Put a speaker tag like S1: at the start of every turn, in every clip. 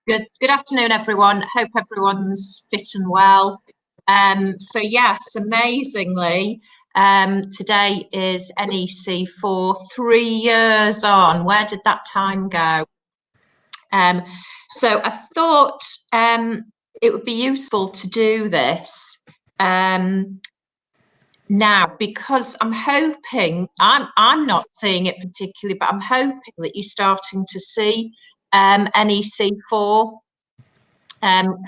S1: Good afternoon, everyone. Hope everyone's fit and well. So yes, amazingly, today is NEC for 3 years on. Where did that time go? So I thought it would be useful to do this now, because I'm hoping, I'm not seeing it particularly, but I'm hoping that you're starting to see NEC4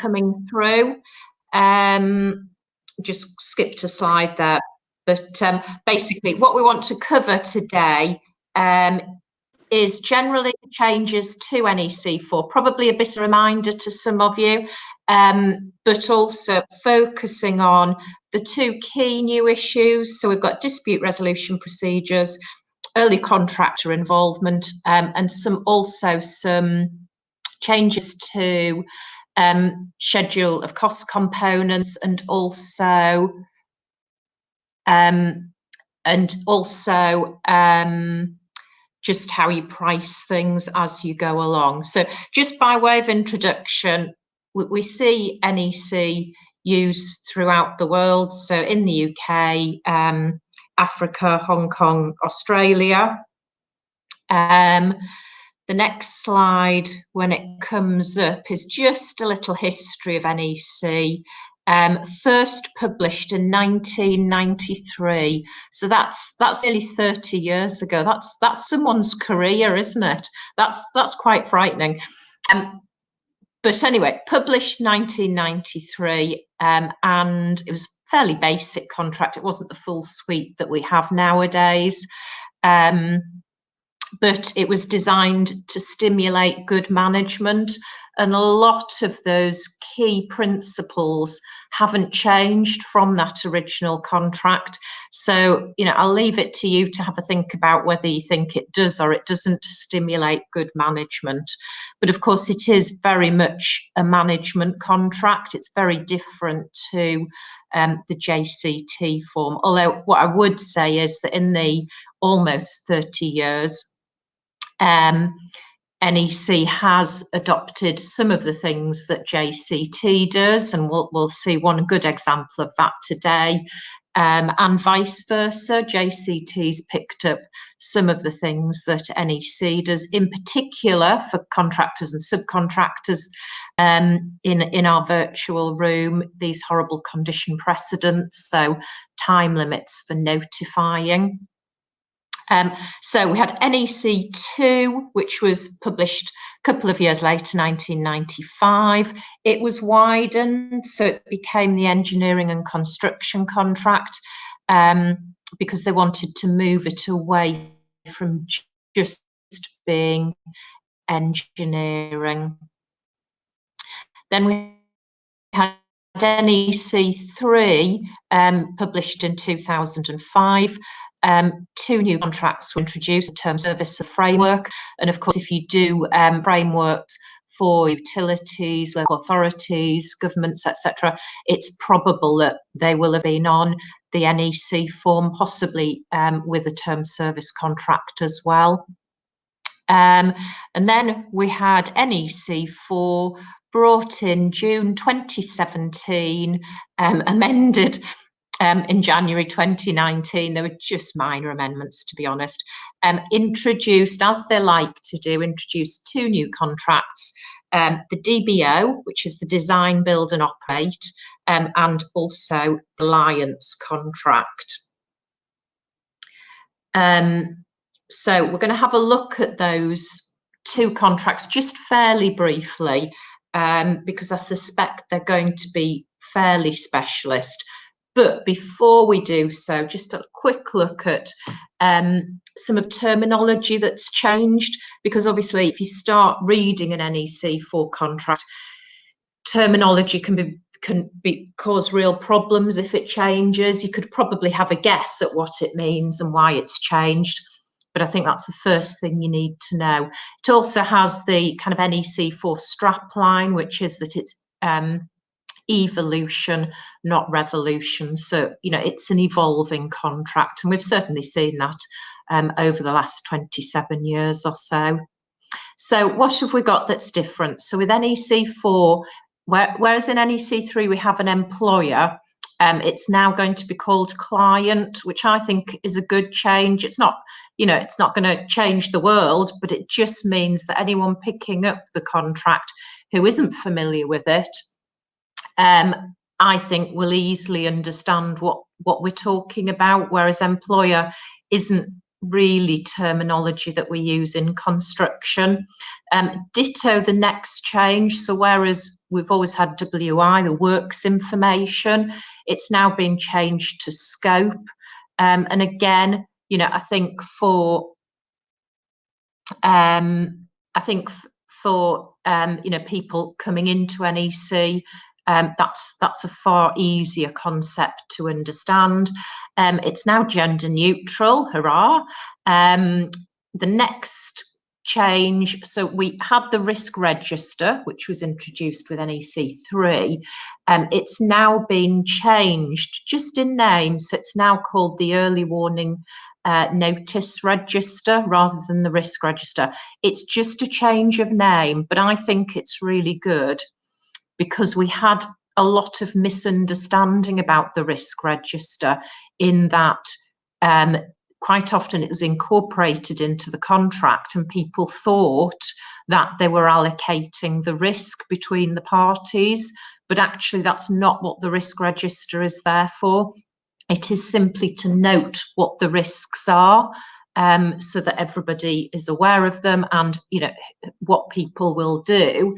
S1: coming through. Just skipped a slide there, but basically what we want to cover today is generally changes to NEC4, probably a bit of a reminder to some of you, but also focusing on the two key new issues. So we've got dispute resolution procedures, early contractor involvement, and some changes to schedule of cost components, and also just how you price things as you go along. So just by way of introduction, we see NEC used throughout the world. So in the UK, Africa, Hong Kong, Australia. The next slide, when it comes up, is just a little history of NEC. First published in 1993, so that's nearly 30 years ago. That's someone's career, isn't it? That's quite frightening. But anyway, published 1993, and it was a fairly basic contract. It wasn't the full suite that we have nowadays. But it was designed to stimulate good management, and a lot of those key principles haven't changed from that original contract. So, I'll leave it to you to have a think about whether you think it does or it doesn't stimulate good management. But of course, it is very much a management contract. It's very different to the JCT form. Although what I would say is that in the almost 30 years, NEC has adopted some of the things that JCT does, and we'll see one good example of that today, and vice versa. JCT's picked up some of the things that NEC does, in particular for contractors and subcontractors. In our virtual room, these horrible condition precedents, so time limits for notifying. So we had NEC2, which was published a couple of years later, 1995. It was widened, so it became the engineering and construction contract, because they wanted to move it away from just being engineering. Then we had NEC3, published in 2005. Two new contracts were introduced, a term service framework, and of course if you do frameworks for utilities, local authorities, governments, etc., it's probable that they will have been on the NEC form, possibly with a term service contract as well. And then we had NEC4 brought in June 2017, amended in January 2019. There were just minor amendments, to be honest. Introduced, as they like to do, introduced two new contracts, the DBO, which is the design, build and operate, and also the alliance contract. So we're going to have a look at those two contracts just fairly briefly, because I suspect they're going to be fairly specialist. But before we do so, just a quick look at some of terminology that's changed, because obviously if you start reading an NEC4 contract, terminology can cause real problems if it changes. You could probably have a guess at what it means and why it's changed, but I think that's the first thing you need to know. It also has the kind of NEC4 strap line, which is that it's evolution, not revolution. So, it's an evolving contract, and we've certainly seen that over the last 27 years or so. So what have we got that's different? So with NEC4, whereas in NEC3 we have an employer, it's now going to be called client, which I think is a good change. It's not, you know, it's not going to change the world, but it just means that anyone picking up the contract who isn't familiar with it, I think will easily understand what we're talking about, whereas employer isn't really terminology that we use in construction. Ditto the next change. So whereas we've always had WI, the works information, it's now been changed to scope. And again, you know, I think for you know, people coming into NEC, that's a far easier concept to understand. It's now gender neutral, hurrah. The next change, so we had the risk register, which was introduced with NEC3. It's now been changed just in name, so it's now called the early warning notice register rather than the risk register. It's just a change of name, but I think it's really good because we had a lot of misunderstanding about the risk register in that quite often it was incorporated into the contract and people thought that they were allocating the risk between the parties, but actually that's not what the risk register is there for. It is simply to note what the risks are, so that everybody is aware of them and, you know, what people will do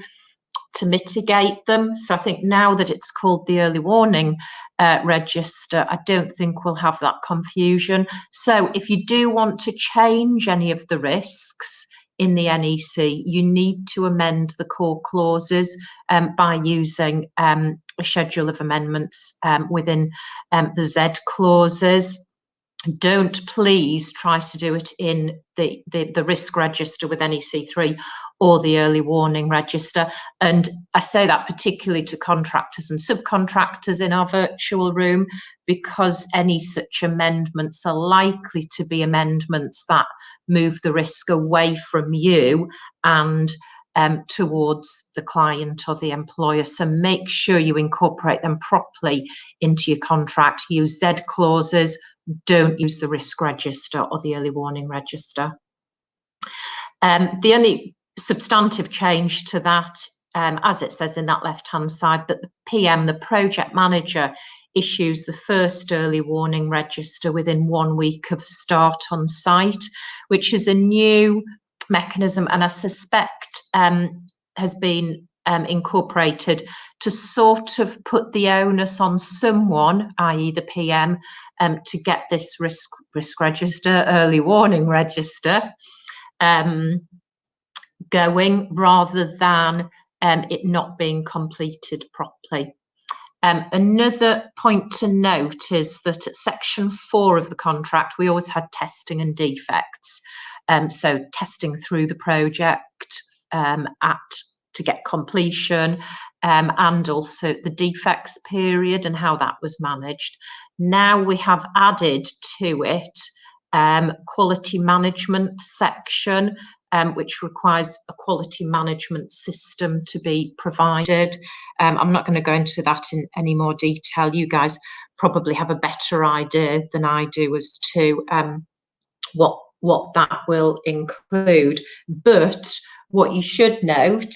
S1: to mitigate them. So I think now that it's called the early warning register, I don't think we'll have that confusion. So if you do want to change any of the risks in the NEC, you need to amend the core clauses by using a schedule of amendments within the Z clauses. Don't please try to do it in the risk register with NEC3 or the early warning register. And I say that particularly to contractors and subcontractors in our virtual room, because any such amendments are likely to be amendments that move the risk away from you and towards the client or the employer. So make sure you incorporate them properly into your contract. Use Z clauses. Don't use the risk register or the early warning register. The only substantive change to that, as it says in that left-hand side, that the PM, the project manager, issues the first early warning register within 1 week of start on site, which is a new mechanism and I suspect has been incorporated to sort of put the onus on someone, i.e. the PM, to get this risk register, early warning register, going, rather than it not being completed properly. Another point to note is that at section 4 of the contract, we always had testing and defects. So testing through the project to get completion, and also the defects period and how that was managed. Now we have added to it quality management section, which requires a quality management system to be provided. I'm not going to go into that in any more detail. You guys probably have a better idea than I do as to what that will include. But what you should note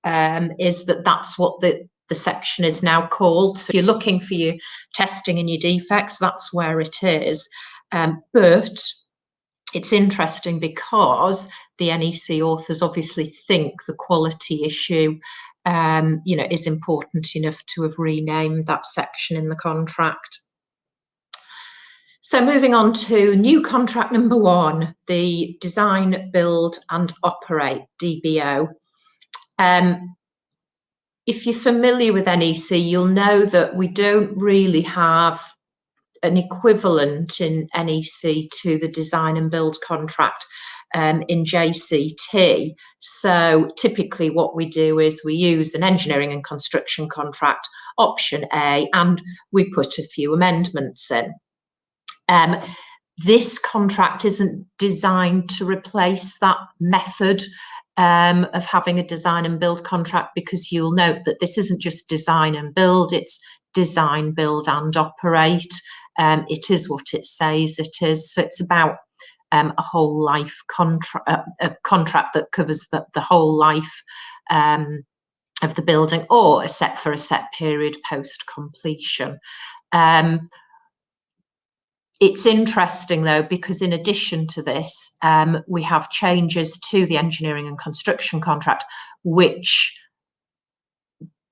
S1: is that that's what the section is now called. So if you're looking for your testing and your defects, that's where it is. But it's interesting because the NEC authors obviously think the quality issue you know, is important enough to have renamed that section in the contract. So moving on to new contract number 1, the design, build and operate, DBO. If you're familiar with NEC, you'll know that we don't really have an equivalent in NEC to the design and build contract in JCT. So typically what we do is we use an engineering and construction contract, option A, and we put a few amendments in. This contract isn't designed to replace that method. of having a design and build contract, because you'll note that this isn't just design and build, it's design, build and operate. It is what it says it is. So it's about a whole life contract, a contract that covers the whole life of the building, or for a set period post completion. It's interesting though, because in addition to this, we have changes to the engineering and construction contract, which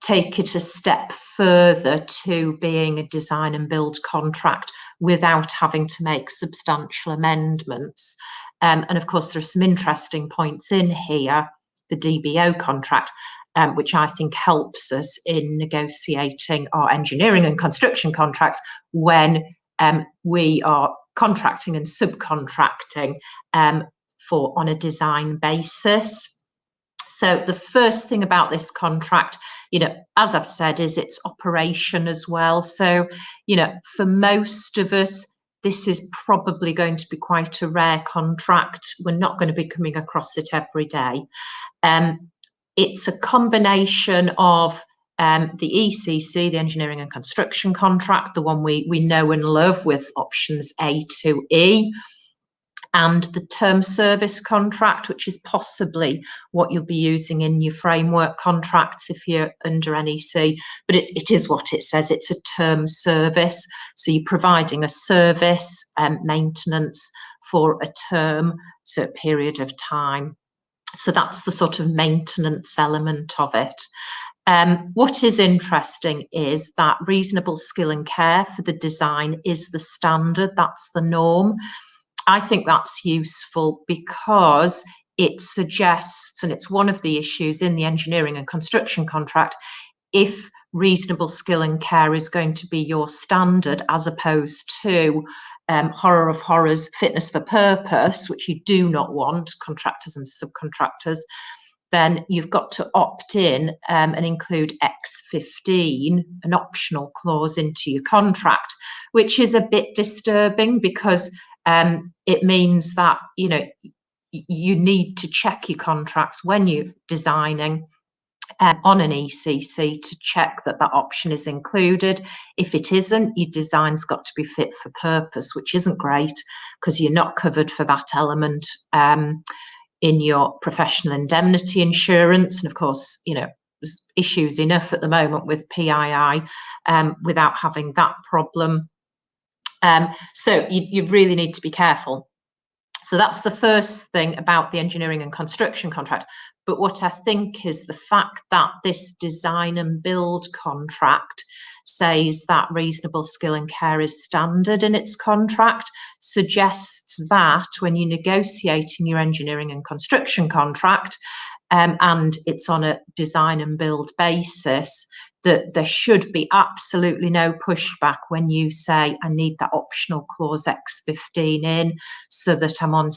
S1: take it a step further to being a design and build contract without having to make substantial amendments. And of course, there are some interesting points in here, the DBO contract, which I think helps us in negotiating our engineering and construction contracts when we are contracting and subcontracting on a design basis. So the first thing about this contract, as I've said, is its operation as well. So, for most of us, this is probably going to be quite a rare contract. We're not going to be coming across it every day. It's a combination of the ECC, the engineering and construction contract, the one we know and love with options A to E, and the term service contract, which is possibly what you'll be using in your framework contracts if you're under NEC, but it is what it says. It's a term service. So you're providing a service and maintenance for a term, so a period of time. So that's the sort of maintenance element of it. What is interesting is that reasonable skill and care for the design is the standard, that's the norm. I think that's useful because it suggests, and it's one of the issues in the engineering and construction contract, if reasonable skill and care is going to be your standard as opposed to horror of horrors, fitness for purpose, which you do not want, contractors and subcontractors, then you've got to opt in and include X15, an optional clause, into your contract, which is a bit disturbing because it means that, you need to check your contracts when you're designing on an ECC to check that that option is included. If it isn't, your design's got to be fit for purpose, which isn't great because you're not covered for that element in your professional indemnity insurance. And of course, there's issues enough at the moment with PII without having that problem. So you really need to be careful. So that's the first thing about the engineering and construction contract. But what I think is the fact that this design and build contract says that reasonable skill and care is standard in its contract suggests that when you're negotiating your engineering and construction contract, and it's on a design and build basis, that there should be absolutely no pushback when you say, I need that optional clause X15 in so that I'm on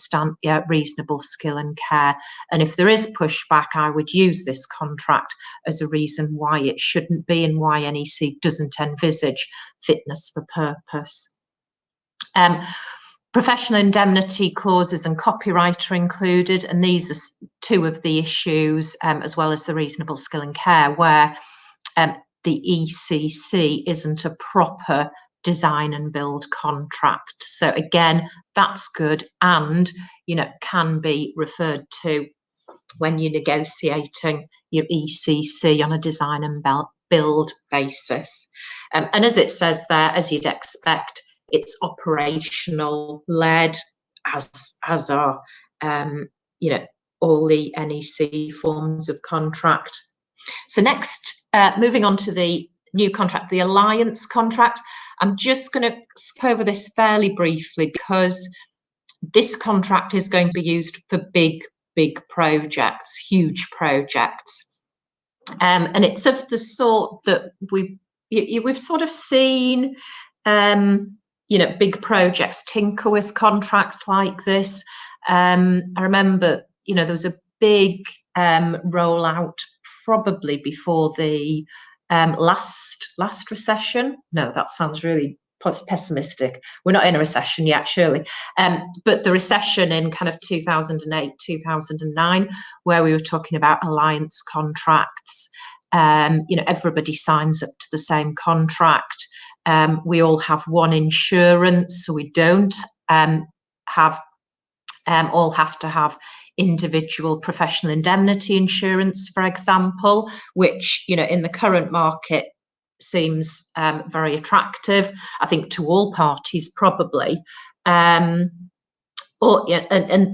S1: reasonable skill and care. And if there is pushback, I would use this contract as a reason why it shouldn't be and why NEC doesn't envisage fitness for purpose. Professional indemnity clauses and copyright are included, and these are two of the issues, as well as the reasonable skill and care, where the ECC isn't a proper design and build contract. So again, that's good, and can be referred to when you're negotiating your ECC on a design and build basis. And as it says there, as you'd expect, it's operational led, as are all the NEC forms of contract. So next, moving on to the new contract, the alliance contract. I'm just going to skip over this fairly briefly because this contract is going to be used for big projects, huge projects. And it's of the sort that we've sort of seen, big projects tinker with contracts like this. I remember, there was a big rollout probably before the last recession. No, that sounds really pessimistic. We're not in a recession yet, surely. But the recession in kind of 2008, 2009, where we were talking about alliance contracts, everybody signs up to the same contract. We all have one insurance, so we don't all have to have individual professional indemnity insurance, for example, which, in the current market seems very attractive, I think, to all parties probably. And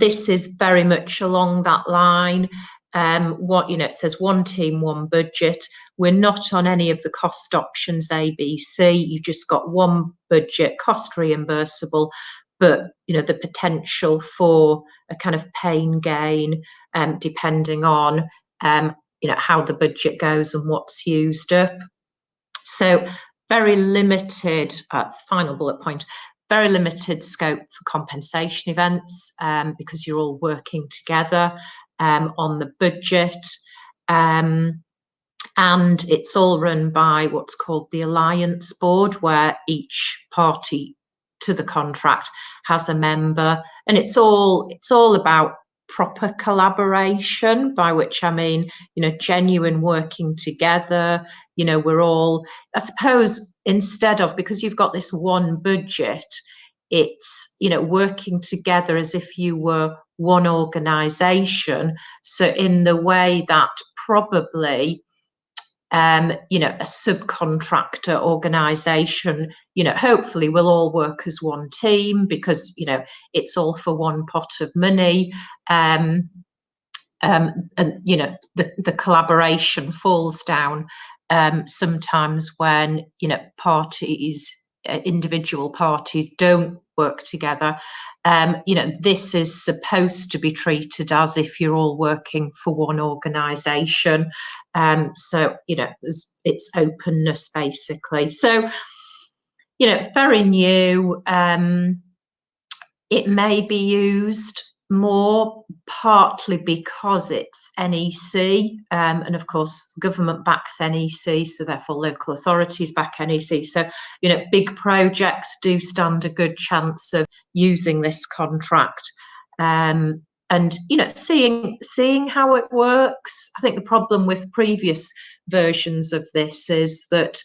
S1: this is very much along that line. It says one team, one budget. We're not on any of the cost options A, B, C. You've just got one budget, cost reimbursable, but the potential for a kind of pain gain, depending on how the budget goes and what's used up. So very limited. That's the final bullet point. Very limited scope for compensation events because you're all working together on the budget. And it's all run by what's called the Alliance Board, where each party to the contract has a member, and it's all about proper collaboration, by which I mean, genuine working together. We're all, I suppose, instead of, because you've got this one budget, it's, working together as if you were one organisation. So in the way that probably a subcontractor organisation, hopefully we'll all work as one team because, it's all for one pot of money. And, the collaboration falls down sometimes when, individual parties don't work together. This is supposed to be treated as if you're all working for one organisation. So, it's openness basically. So, very new. It may be used more, partly because it's NEC, and of course government backs NEC, so therefore local authorities back NEC. So, big projects do stand a good chance of using this contract. And seeing how it works. I think the problem with previous versions of this is that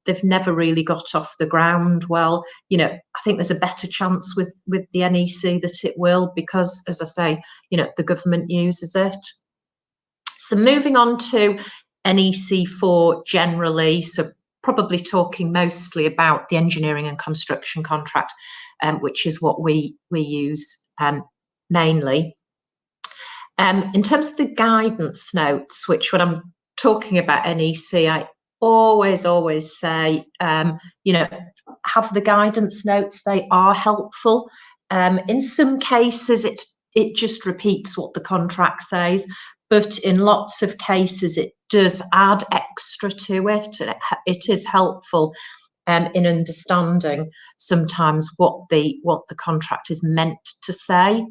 S1: they've never really got off the ground well. I think there's a better chance with the NEC that it will, because, as I say, the government uses it. So moving on to NEC 4 generally, so probably talking mostly about the engineering and construction contract, which is what we use mainly. In terms of the guidance notes, which when I'm talking about NEC, I always say, have the guidance notes. They are helpful. In some cases, it just repeats what the contract says, but in lots of cases, it does add extra to it. It is helpful in understanding sometimes what the contract is meant to say.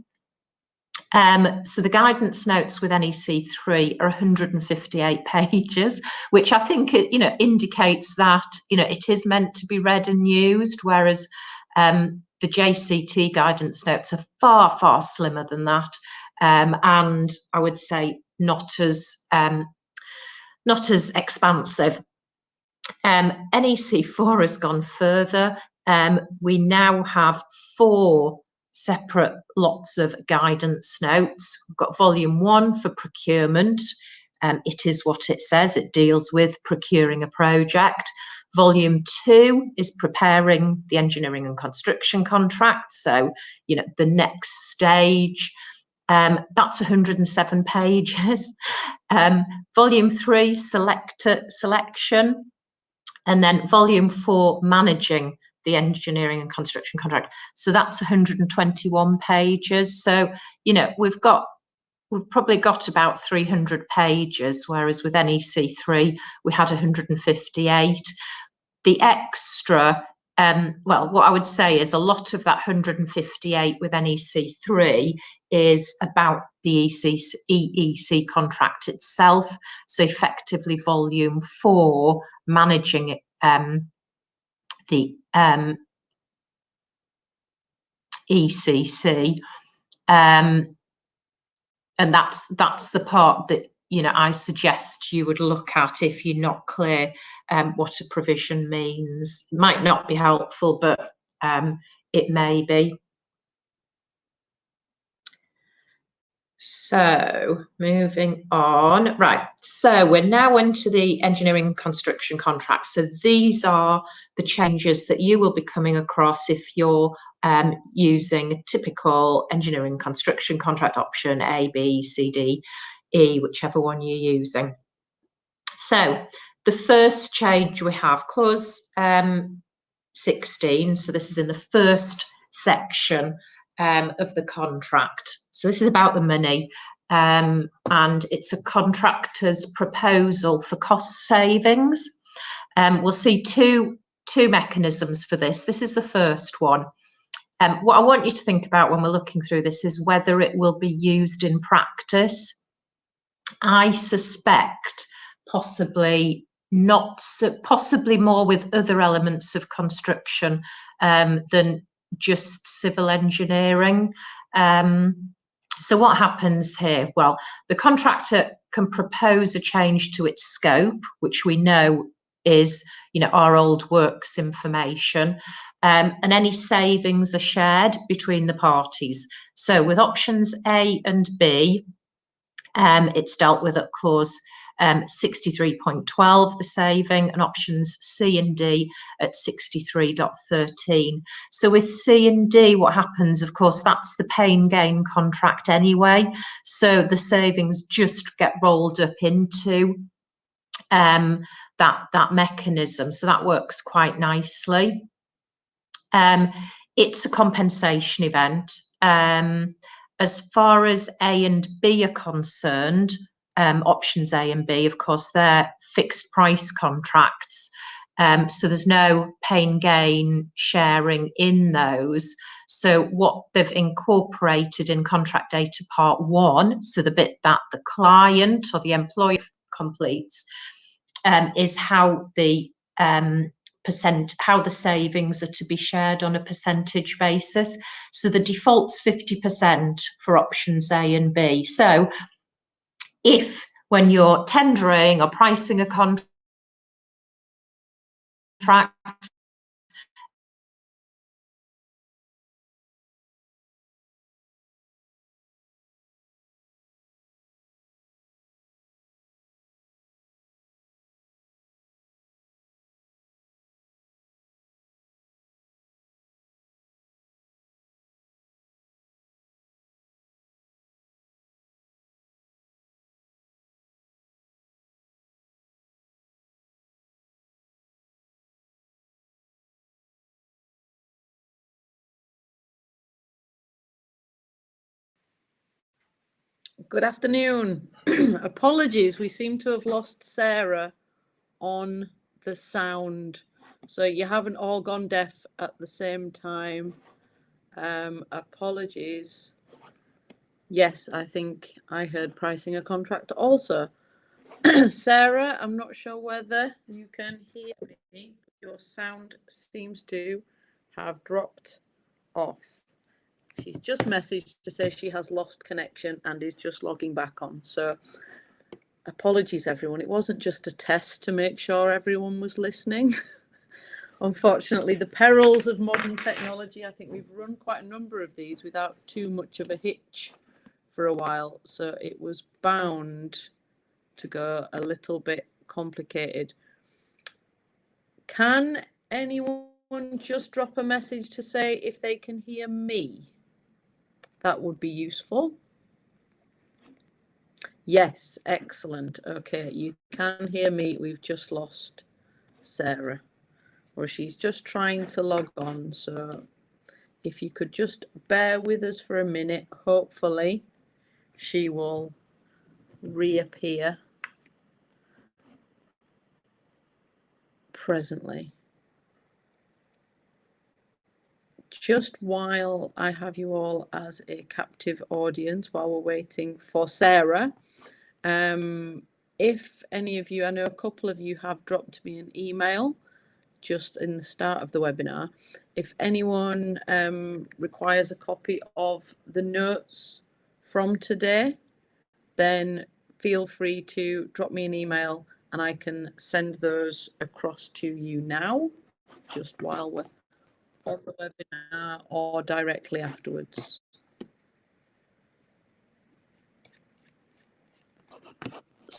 S1: So the guidance notes with NEC 3 are 158 pages, which I think indicates that it is meant to be read and used, whereas the JCT guidance notes are far slimmer than that, and I would say not as expansive. NEC 4 has gone further. We now have 4 separate lots of guidance notes. We've got volume 1 for procurement. It is what it says. It deals with procuring a project. Volume 2 is preparing the engineering and construction contract. So, the next stage. That's 107 pages. Volume 3, selection. And then volume 4, managing the engineering and construction contract. So that's 121 pages. So, we've probably got about 300 pages, whereas with NEC 3, we had 158. The extra, well, what I would say is a lot of that 158 with NEC 3 is about the EEC contract itself. So effectively volume 4, managing it, the ECC, and that's the part that I suggest you would look at if you're not clear what a provision means. It might not be helpful, but it may be. So moving on, right, so we're now into the engineering and construction contracts. So these are the changes that you will be coming across if you're using a typical engineering construction contract option A, B, C, D, E, whichever one you're using. So the first change we have, clause 16, so this is in the first section of the contract. So this is about the money, and it's a contractor's proposal for cost savings. We'll see two mechanisms for this. This is the first one. What I want you to think about when we're looking through this is whether it will be used in practice. I suspect possibly not, so possibly more with other elements of construction than just civil engineering. So what happens here? Well, the contractor can propose a change to its scope, which we know is, our old works information, and any savings are shared between the parties. So with options A and B, it's dealt with at clause 63.12, the saving, and options C and D at 63.13. So with C and D, what happens, of course, that's the pain gain contract anyway. So the savings just get rolled up into that mechanism. So that works quite nicely. It's a compensation event. As far as A and B are concerned, options A and B, of course, they're fixed price contracts. So there's no pain gain sharing in those. So what they've incorporated in contract data part 1, so the bit that the client or the employer completes, is how the how the savings are to be shared on a percentage basis. So the default's 50% for options A and B. So if when you're tendering or pricing a contract,
S2: Good afternoon. Apologies, we seem to have lost Sarah on the sound. So you haven't all gone deaf at the same time. Apologies. Yes, I think I heard pricing a contract also. Sarah, I'm not sure whether you can hear me. Your sound seems to have dropped off. She's just messaged to say she has lost connection and is just logging back on. So apologies, everyone. It wasn't just a test to make sure everyone was listening. Unfortunately, the perils of modern technology, I think we've run quite a number of these without too much of a hitch for a while. So it was bound to go a little bit complicated. Can anyone just drop a message to say if they can hear me? That would be useful. Yes, excellent. Okay, you can hear me. We've just lost Sarah, or she's just trying to log on. So if you could just bear with us for a minute, hopefully she will reappear presently. Just while I have you all as a captive audience, while we're waiting for Sarah, if any of you, I know a couple of you have dropped me an email just in the start of the webinar. If anyone requires a copy of the notes from today, then feel free to drop me an email and I can send those across to you now, just while we're on the webinar or directly afterwards.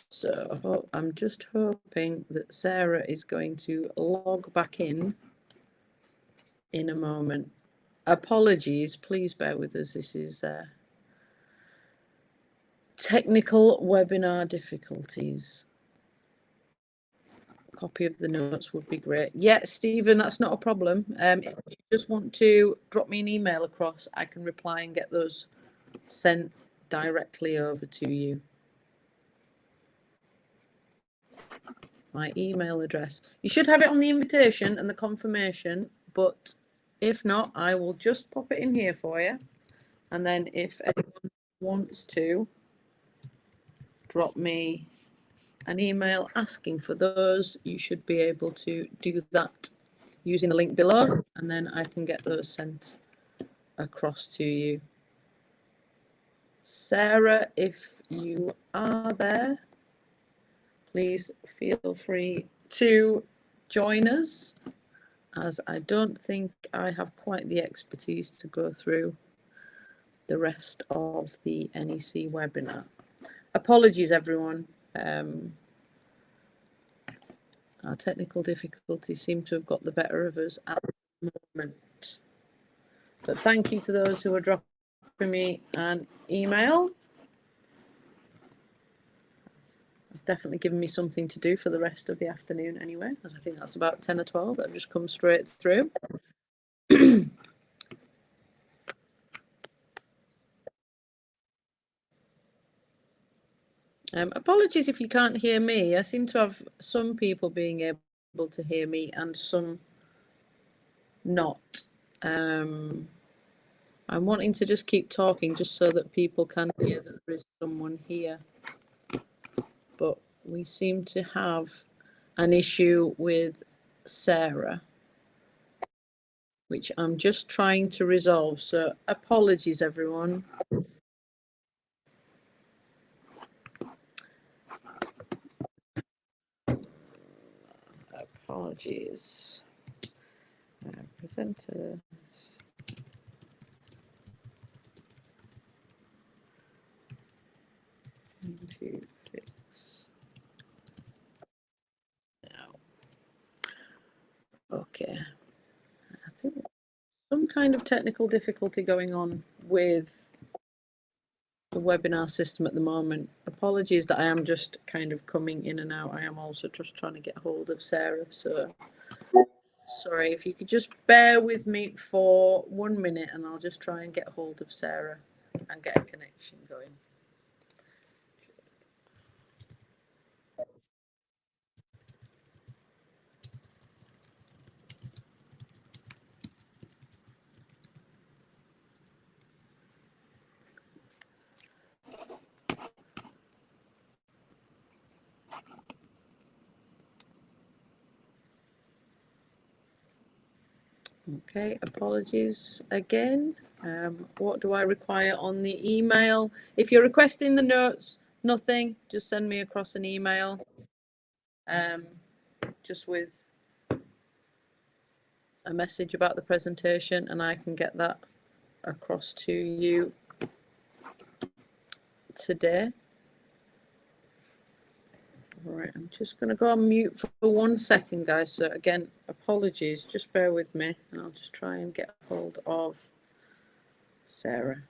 S2: So I'm just hoping that Sarah is going to log back in a moment. Apologies, please bear with us. This is technical webinar difficulties. A copy of the notes would be great. Yeah, Stephen, that's not a problem. If you just want to drop me an email across, I can reply and get those sent directly over to you. My email address. You should have it on the invitation and the confirmation, but if not, I will just pop it in here for you. And then if anyone wants to drop me an email asking for those, you should be able to do that using the link below, and then I can get those sent across to you. Sarah, if you are there, please feel free to join us, as I don't think I have quite the expertise to go through the rest of the NEC webinar. Apologies, everyone. Our technical difficulties seem to have got the better of us at the moment. But thank you to those who are dropping me an email. It's definitely given me something to do for the rest of the afternoon anyway, as I think that's about 10 or 12 that have just come straight through. Apologies if you can't hear me. I seem to have some people being able to hear me and some not. I'm wanting to just keep talking just so that people can hear that there is someone here. But we seem to have an issue with Sarah, which I'm just trying to resolve. So apologies, everyone. Apologies. Presenters. To fix now. Okay. I think some kind of technical difficulty going on with the webinar system at the moment. Apologies that I am just kind of coming in and out. I am also just trying to get hold of Sarah. So sorry, if you could just bear with me for 1 minute and I'll just try and get hold of Sarah and get a connection going. Okay, apologies again. What do I require on the email? If you're requesting the notes, nothing, just send me across an email. Just with a message about the presentation and I can get that across to you today. All right, I'm just going to go on mute for 1 second, guys. So again, apologies, just bear with me and I'll just try and get hold of Sarah.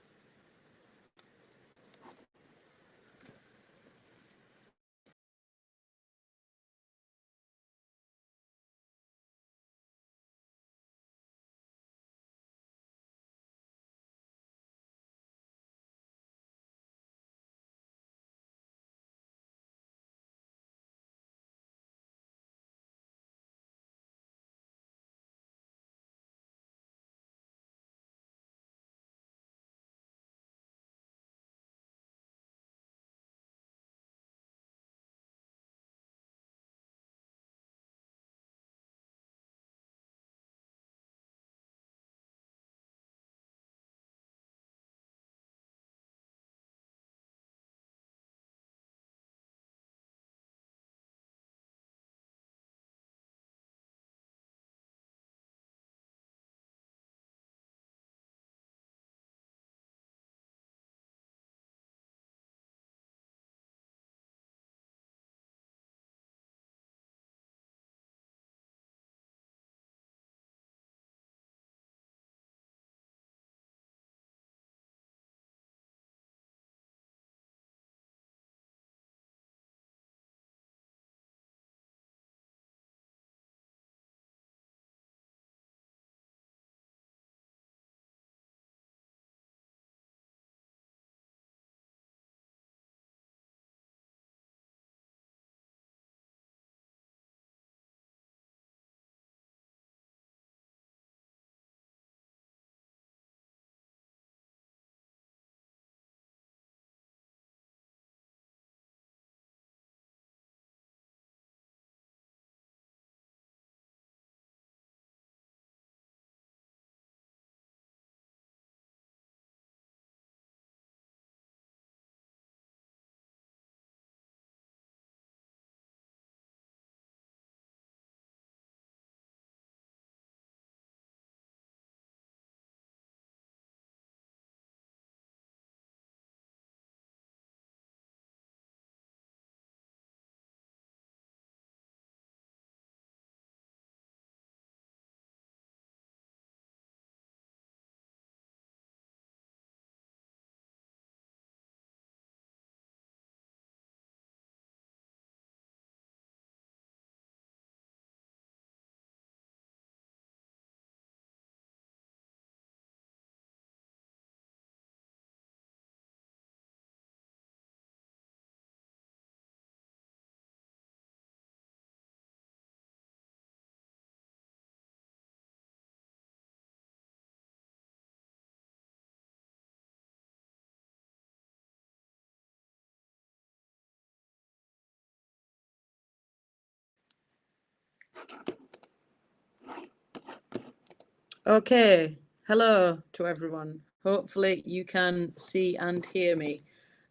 S2: Okay, hello to everyone. Hopefully you can see and hear me.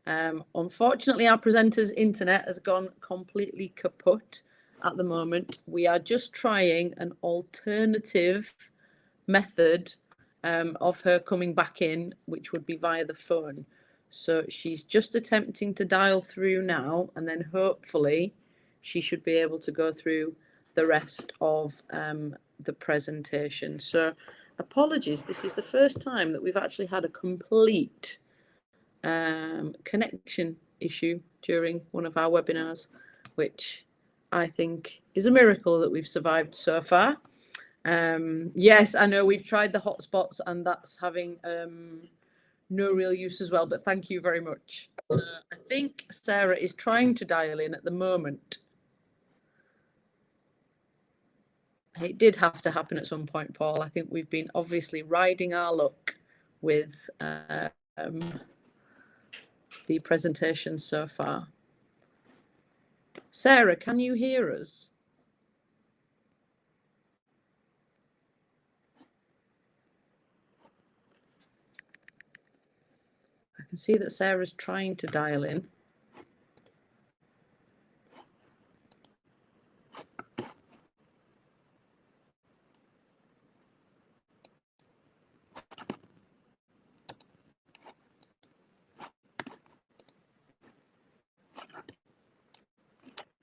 S2: Unfortunately, our presenter's internet has gone completely kaput at the moment. We are just trying an alternative method of her coming back in, which would be via the phone. So she's just attempting to dial through now, and then hopefully she should be able to go through the rest of the presentation. So apologies, this is the first time that we've actually had a complete connection issue during one of our webinars, which I think is a miracle that we've survived so far. Yes, I know we've tried the hotspots and that's having no real use as well, but thank you very much. So I think Sarah is trying to dial in at the moment. It did have to happen at some point, Paul. I think we've been obviously riding our luck with the presentation so far. Sarah, can you hear us? I can see that Sarah's trying to dial in.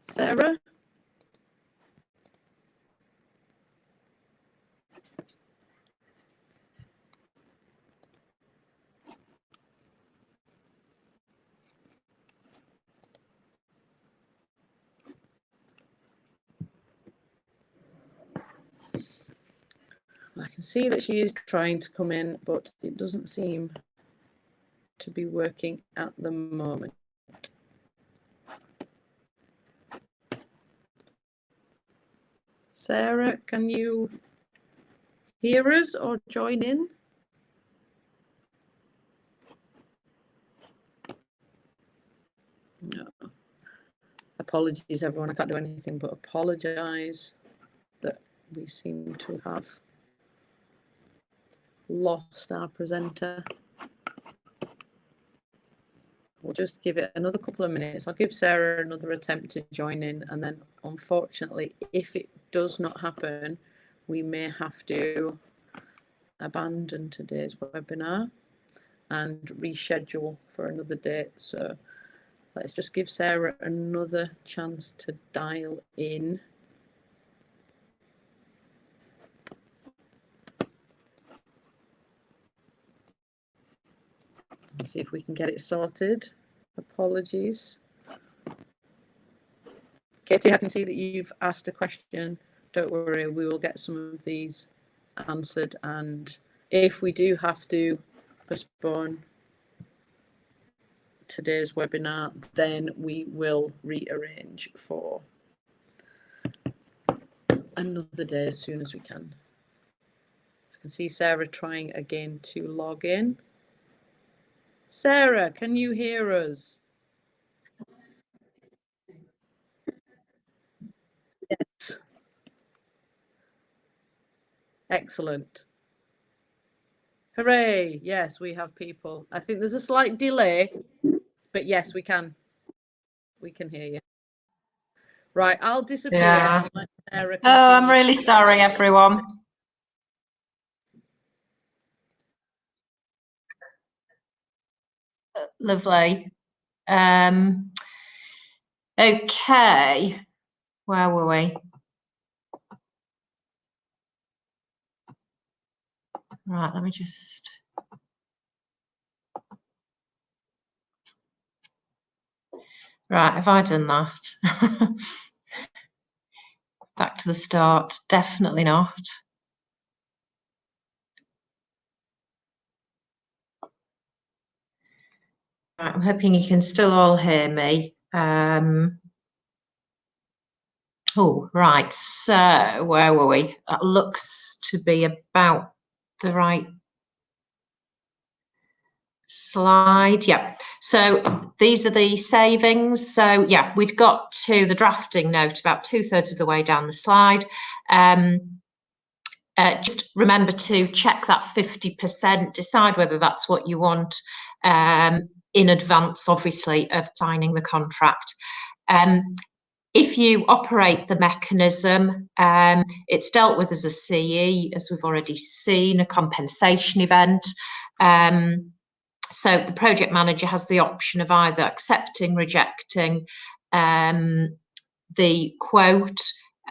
S2: Sarah? I can see that she is trying to come in, but it doesn't seem to be working at the moment. Sarah, can you hear us or join in? No. Apologies, everyone. I can't do anything but apologise that we seem to have lost our presenter. We'll just give it another couple of minutes. I'll give Sarah another attempt to join in, and then unfortunately, if it does not happen, we may have to abandon today's webinar and reschedule for another date. So let's just give Sarah another chance to dial in. Let's see if we can get it sorted. Apologies. Katie, I can see that you've asked a question. Don't worry, we will get some of these answered. And if we do have to postpone today's webinar, then we will rearrange for another day as soon as we can. I can see Sarah trying again to log in. Sarah, can you hear us? Yes. Excellent. Hooray. Yes, we have people. I think there's a slight delay, but yes, we can. We can hear you. Right, I'll disappear.
S1: Yeah.
S2: Let Sarah
S1: Oh, I'm
S2: continue.
S1: really sorry, everyone. Lovely. Okay, where were we? Right, let me just... Right, have I done that? Back to the start, definitely not. Right, I'm hoping you can still all hear me. Oh, right, so where were we? That looks to be about the right slide. Yeah, so these are the savings. So yeah, we'd got to the drafting note about 2/3 of the way down the slide. Just remember to check that 50%, decide whether that's what you want in advance, obviously, of signing the contract. If you operate the mechanism, it's dealt with as a CE, as we've already seen, a compensation event. So the project manager has the option of either accepting, rejecting the quote,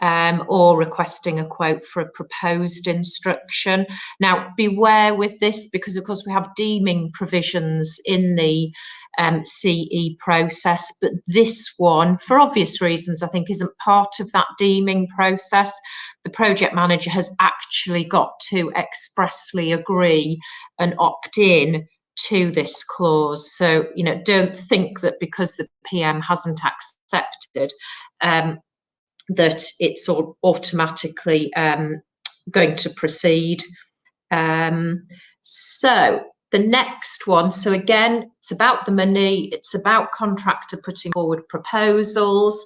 S1: or requesting a quote for a proposed instruction. Now, beware with this, because of course we have deeming provisions in the CE process, but this one, for obvious reasons, I think isn't part of that deeming process. The project manager has actually got to expressly agree and opt in to this clause. So, you know, don't think that because the PM hasn't accepted that it's automatically going to proceed. So the next one, so again, it's about the money, it's about contractor putting forward proposals.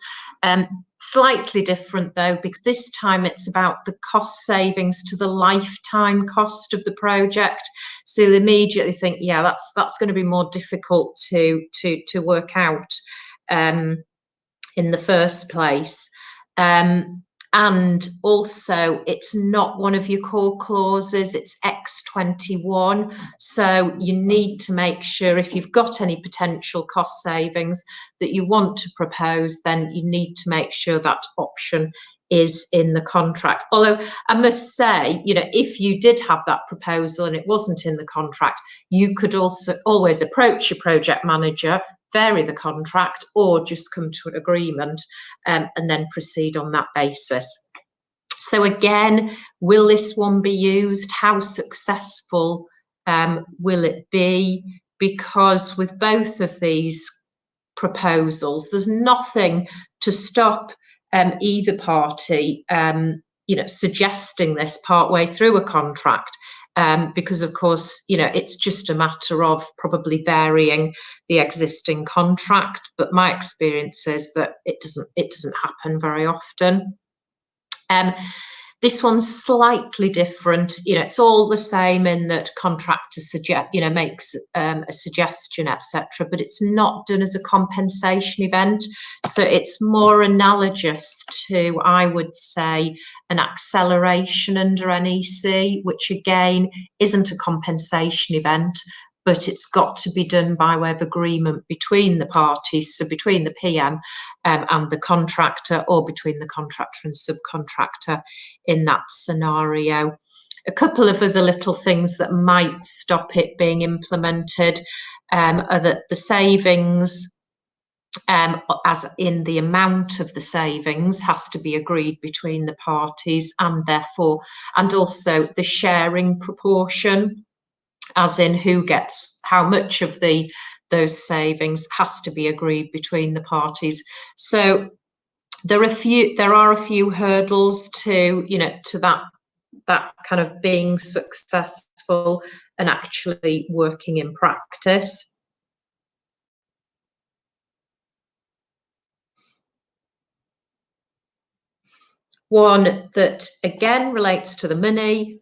S1: Slightly different though, because this time it's about the cost savings to the lifetime cost of the project. So you'll immediately think, yeah, that's going to be more difficult to work out in the first place. And also, it's not one of your core clauses, it's X21. So you need to make sure, if you've got any potential cost savings that you want to propose, then you need to make sure that option is in the contract. Although I must say, you know, if you did have that proposal and it wasn't in the contract, you could also always approach your project manager, vary the contract, or just come to an agreement and then proceed on that basis. So again, will this one be used? How successful will it be? Because with both of these proposals, there's nothing to stop either party you know, suggesting this partway through a contract. Because of course, you know, it's just a matter of probably varying the existing contract. But my experience is that it doesn't happen very often. This one's slightly different. You know, it's all the same in that contractor makes a suggestion, etc. But it's not done as a compensation event. So it's more analogous to, I would say, an acceleration under NEC, which again isn't a compensation event, but it's got to be done by way of agreement between the parties, so between the PM and the contractor, or between the contractor and subcontractor in that scenario. A couple of other little things that might stop it being implemented are that the savings, as in the amount of the savings, has to be agreed between the parties, and therefore, and also the sharing proportion, as in who gets how much of those savings, has to be agreed between the parties. So there are a few hurdles to, you know, to that kind of being successful and actually working in practice. One that again relates to the money,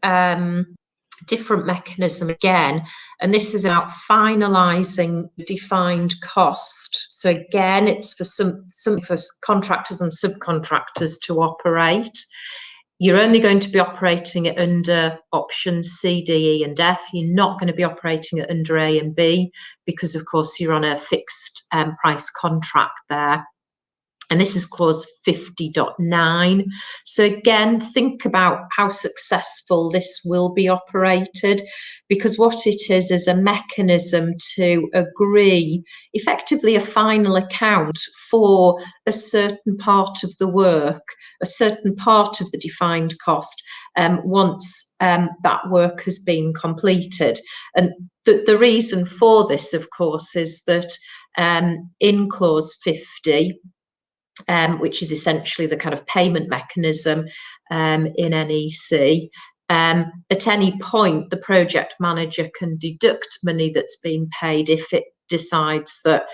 S1: different mechanism again, and this is about finalizing defined cost. So again, it's for some for contractors and subcontractors to operate. You're only going to be operating it under options C, D, E, and F. You're not going to be operating it under A and B, because of course you're on a fixed price contract there. And this is clause 50.9. So again, think about how successful this will be operated, because what it is a mechanism to agree effectively a final account for a certain part of the work, a certain part of the defined cost, once that work has been completed. And the reason for this, of course, is that in clause 50, which is essentially the kind of payment mechanism in NEC, At any point, the project manager can deduct money that's been paid if it decides that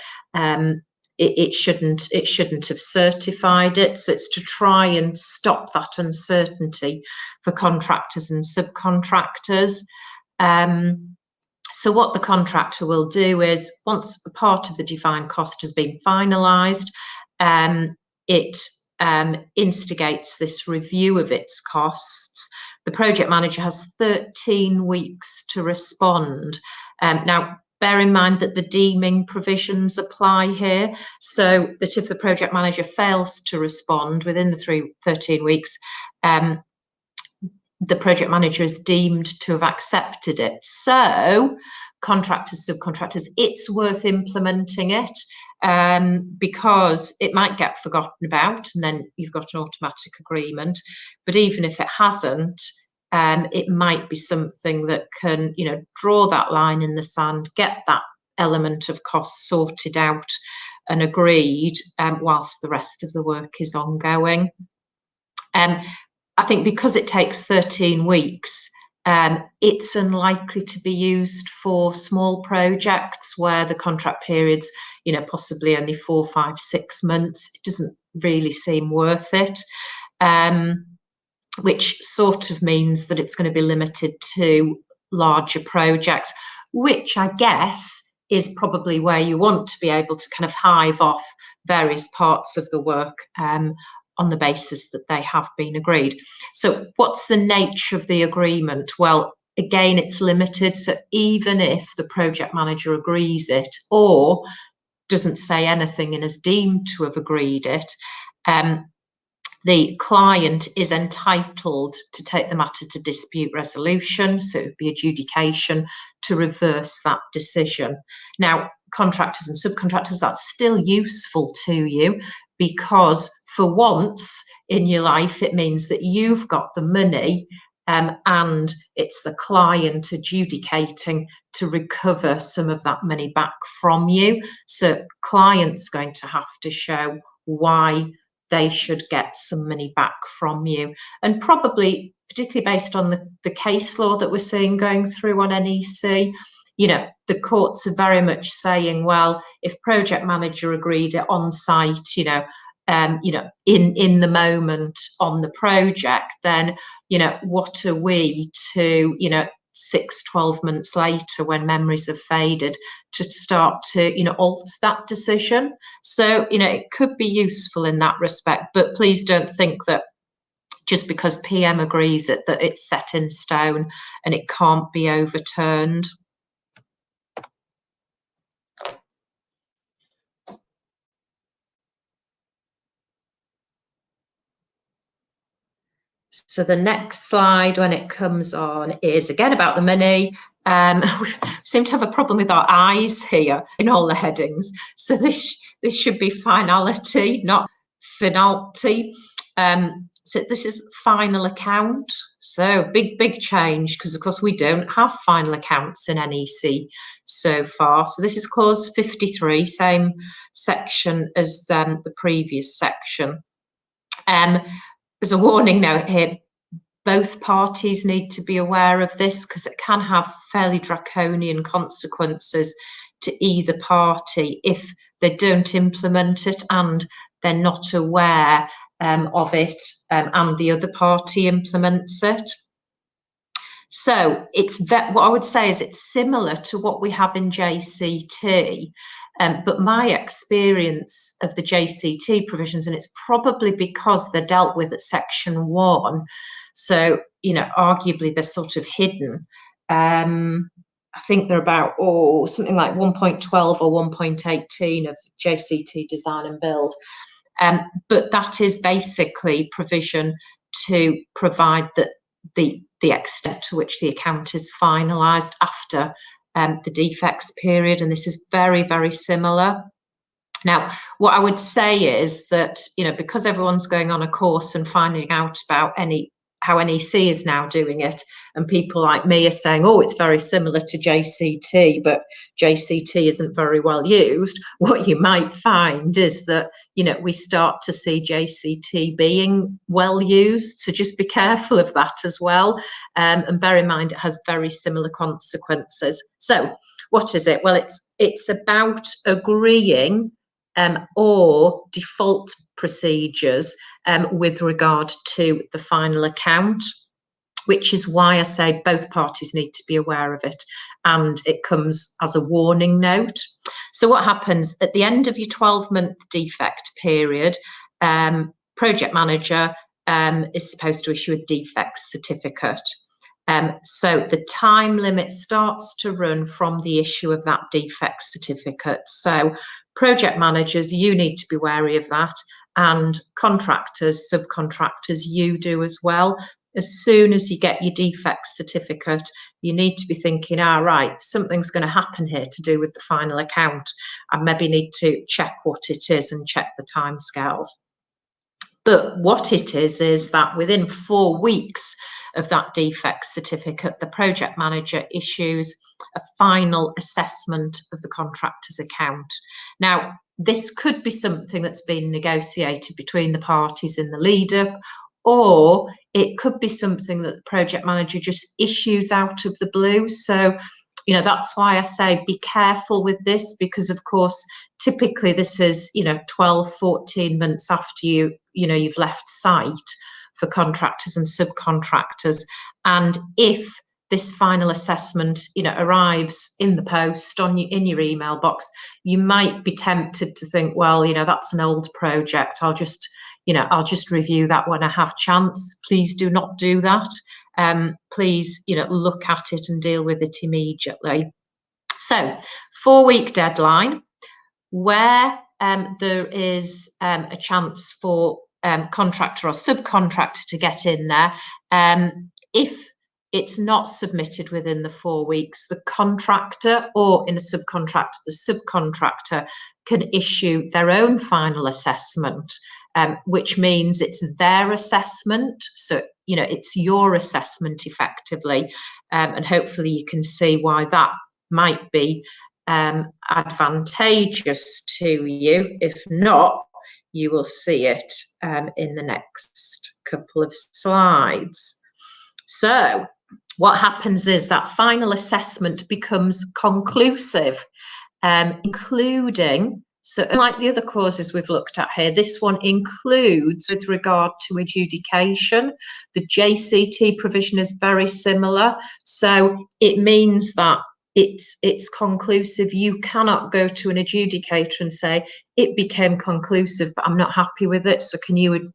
S1: it shouldn't have certified it. So it's to try and stop that uncertainty for contractors and subcontractors. So what the contractor will do is, once a part of the defined cost has been finalised, it instigates this review of its costs. The project manager has 13 weeks to respond. Now, bear in mind that the deeming provisions apply here, so that if the project manager fails to respond within the 13 weeks, the project manager is deemed to have accepted it. So contractors, subcontractors, it's worth implementing it, because it might get forgotten about and then you've got an automatic agreement. But even if it hasn't, it might be something that can, draw that line in the sand, get that element of cost sorted out and agreed, whilst the rest of the work is ongoing. I think because it takes 13 weeks, it's unlikely to be used for small projects where the contract period's, possibly only 4, 5, 6 months. It doesn't really seem worth it, which sort of means that it's going to be limited to larger projects, which I guess is probably where you want to be able to kind of hive off various parts of the work, on the basis that they have been agreed. So what's the nature of the agreement? Well, again, it's limited. So even if the project manager agrees it or doesn't say anything and is deemed to have agreed it, the client is entitled to take the matter to dispute resolution, so it would be adjudication, to reverse that decision. Now, contractors and subcontractors, that's still useful to you, because for once in your life, it means that you've got the money, and it's the client adjudicating to recover some of that money back from you. So client's going to have to show why they should get some money back from you. And probably, particularly based on the case law that we're seeing going through on NEC, the courts are very much saying, well, if project manager agreed it on site, in the moment on the project, then, what are we to, 6, 12 months later when memories have faded to start to, alter that decision? So, it could be useful in that respect, but please don't think that just because PM agrees it, that it's set in stone and it can't be overturned. So the next slide, when it comes on, is again about the money. We seem to have a problem with our eyes here in all the headings. So this should be finality, not finality. So this is final account. So big change, because of course we don't have final accounts in NEC so far. So this is clause 53, same section as the previous section. There's a warning note here. Both parties need to be aware of this, because it can have fairly draconian consequences to either party if they don't implement it and they're not aware of it, and the other party implements it. So what I would say is it's similar to what we have in JCT. But my experience of the JCT provisions, and it's probably because they're dealt with at section 1, so, arguably they're sort of hidden. I think they're about, something like 1.12 or 1.18 of JCT design and build. But that is basically provision to provide that the extent to which the account is finalised after the defects period, and this is very, very similar. Now, what I would say is that, because everyone's going on a course and finding out about how NEC is now doing it, and people like me are saying, it's very similar to JCT, but JCT isn't very well used, what you might find is that, we start to see JCT being well used. So just be careful of that as well. And bear in mind, it has very similar consequences. So what is it? Well, it's about agreeing or default procedures with regard to the final account, which is why I say both parties need to be aware of it, and it comes as a warning note. So what happens at the end of your 12-month defect period, project manager is supposed to issue a defect certificate. So the time limit starts to run from the issue of that defect certificate. So project managers, you need to be wary of that, and contractors, subcontractors, you do as well. As soon as you get your defect certificate, you need to be thinking, right, something's going to happen here to do with the final account. I maybe need to check what it is and check the timescales. But what it is that within 4 weeks of that defect certificate, the project manager issues a final assessment of the contractor's account. Now, this could be something that's been negotiated between the parties in the lead up, or it could be something that the project manager just issues out of the blue. So, that's why I say be careful with this, because of course, typically this is, 12, 14 months after you've left site for contractors and subcontractors. And if this final assessment, arrives in the post in your email box, you might be tempted to think, well, that's an old project. I'll just review that when I have chance. Please do not do that. Please, look at it and deal with it immediately. So 4-week deadline, where there is a chance for contractor or subcontractor to get in there. If it's not submitted within the 4 weeks, the contractor, or in a subcontractor, the subcontractor can issue their own final assessment, which means it's their assessment. So, it's your assessment effectively. And hopefully you can see why that might be advantageous to you. If not, you will see it in the next couple of slides. So what happens is that final assessment becomes conclusive, including, so unlike the other clauses we've looked at here, this one includes with regard to adjudication. The JCT provision is very similar. So it means that it's conclusive. You cannot go to an adjudicator and say, it became conclusive, but I'm not happy with it. So can you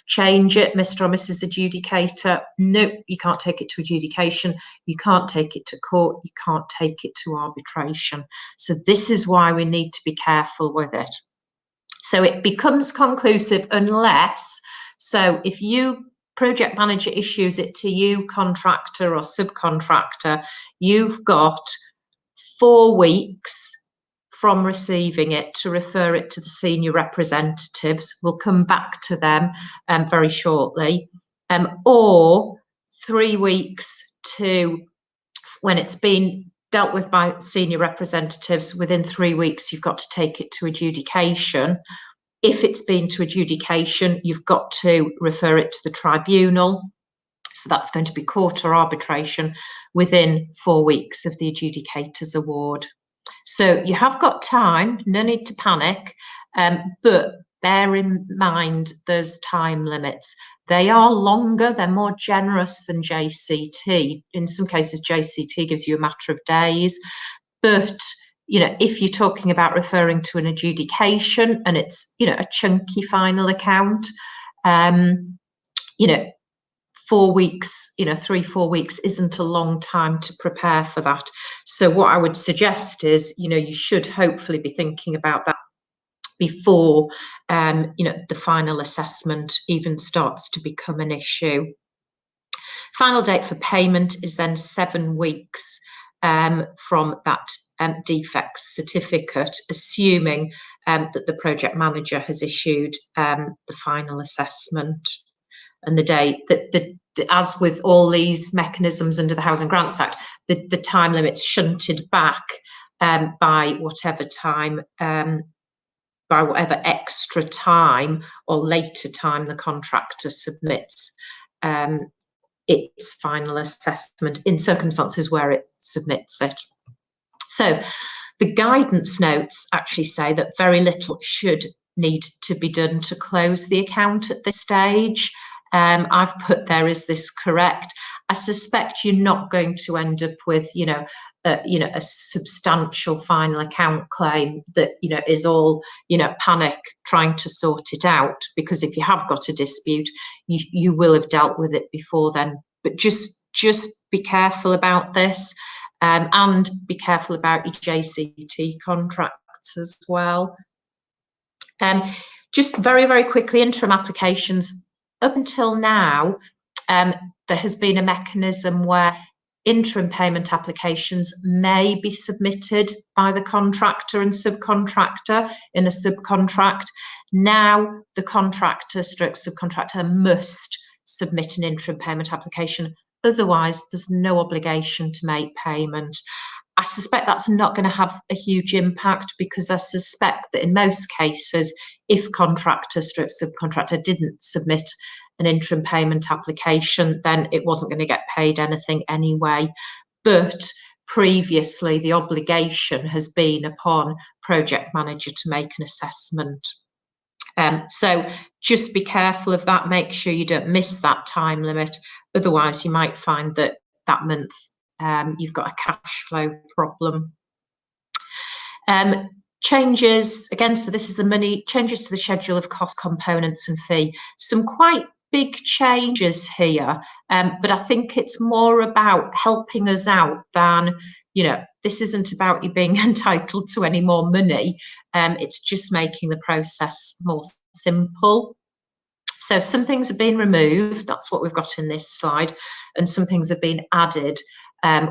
S1: change it, Mr. or Mrs. Adjudicator? No, you can't take it to adjudication. You can't take it to court. You can't take it to arbitration. So this is why we need to be careful with it. So it becomes conclusive unless, so if you project manager issues it to you, contractor or subcontractor, you've got 4 weeks from receiving it to refer it to the senior representatives. We'll come back to them very shortly, or 3 weeks to when it's been dealt with by senior representatives. Within 3 weeks, you've got to take it to adjudication. If it's been to adjudication, you've got to refer it to the tribunal. So that's going to be court or arbitration within 4 weeks of the adjudicator's award. So you have got time, no need to panic, but bear in mind those time limits. They are longer, they're more generous than JCT. In some cases, JCT gives you a matter of days, but if you're talking about referring to an adjudication and it's, a chunky final account, 4 weeks, 3-4 weeks isn't a long time to prepare for that. So what I would suggest is, you should hopefully be thinking about that before, the final assessment even starts to become an issue. Final date for payment is then 7 weeks from that defect certificate, assuming that the project manager has issued the final assessment. And the date that, as with all these mechanisms under the Housing Grants Act, the time limit's shunted back by whatever time by whatever extra time or later time the contractor submits its final assessment in circumstances where it submits it. So the guidance notes actually say that very little should need to be done to close the account at this stage. I've put there, is this correct? I suspect you're not going to end up with, a substantial final account claim that, is all, panic trying to sort it out, because if you have got a dispute, you will have dealt with it before then. But just be careful about this, and be careful about your JCT contracts as well. Just very, very quickly, interim applications. Up until now, there has been a mechanism where interim payment applications may be submitted by the contractor and subcontractor in a subcontract. Now the contractor stroke subcontractor must submit an interim payment application. Otherwise, there's no obligation to make payment. I suspect that's not going to have a huge impact, because I suspect that in most cases, if contractor stroke subcontractor didn't submit an interim payment application, then it wasn't going to get paid anything anyway. But previously, the obligation has been upon project manager to make an assessment. So just be careful of that. Make sure you don't miss that time limit. Otherwise, you might find that month you've got a cash flow problem. Changes, again, so this is the money, changes to the schedule of cost components and fee. Some quite big changes here, but I think it's more about helping us out than, this isn't about you being entitled to any more money. It's just making the process more simple. So some things have been removed, that's what we've got in this slide, and some things have been added,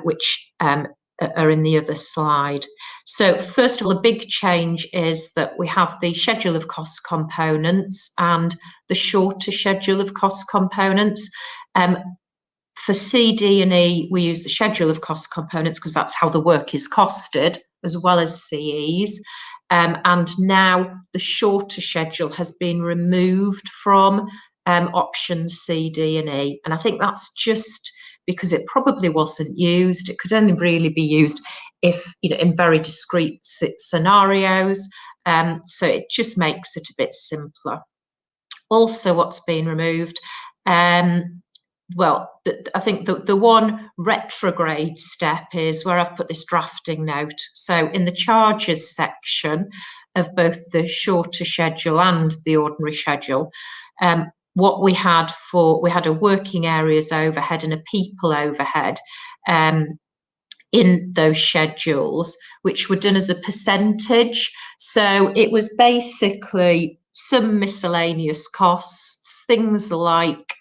S1: which are in the other slide. So first of all, a big change is that we have the schedule of cost components and the shorter schedule of cost components. For C, D and E, we use the schedule of cost components because that's how the work is costed, as well as CEs. And now the shorter schedule has been removed from options C, D and E. And I think that's just because it probably wasn't used. It could only really be used if, in very discrete scenarios. So it just makes it a bit simpler. Also, what's been removed, well, I think the one retrograde step is where I've put this drafting note. So in the charges section of both the shorter schedule and the ordinary schedule, what we had a working areas overhead and a people overhead in those schedules, which were done as a percentage. So it was basically some miscellaneous costs, things like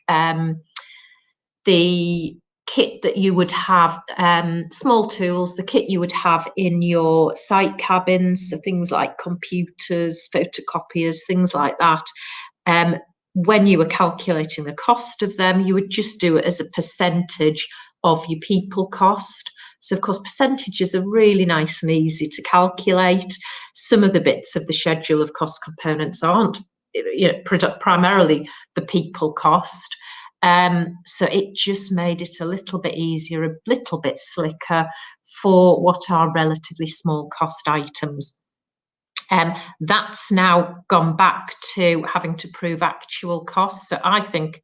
S1: the kit that you would have, small tools, the kit you would have in your site cabins, so things like computers, photocopiers, things like that. When you were calculating the cost of them, you would just do it as a percentage of your people cost. So of course, percentages are really nice and easy to calculate. Some of the bits of the schedule of cost components aren't, primarily the people cost. So it just made it a little bit easier, a little bit slicker for what are relatively small cost items. That's now gone back to having to prove actual costs. So I think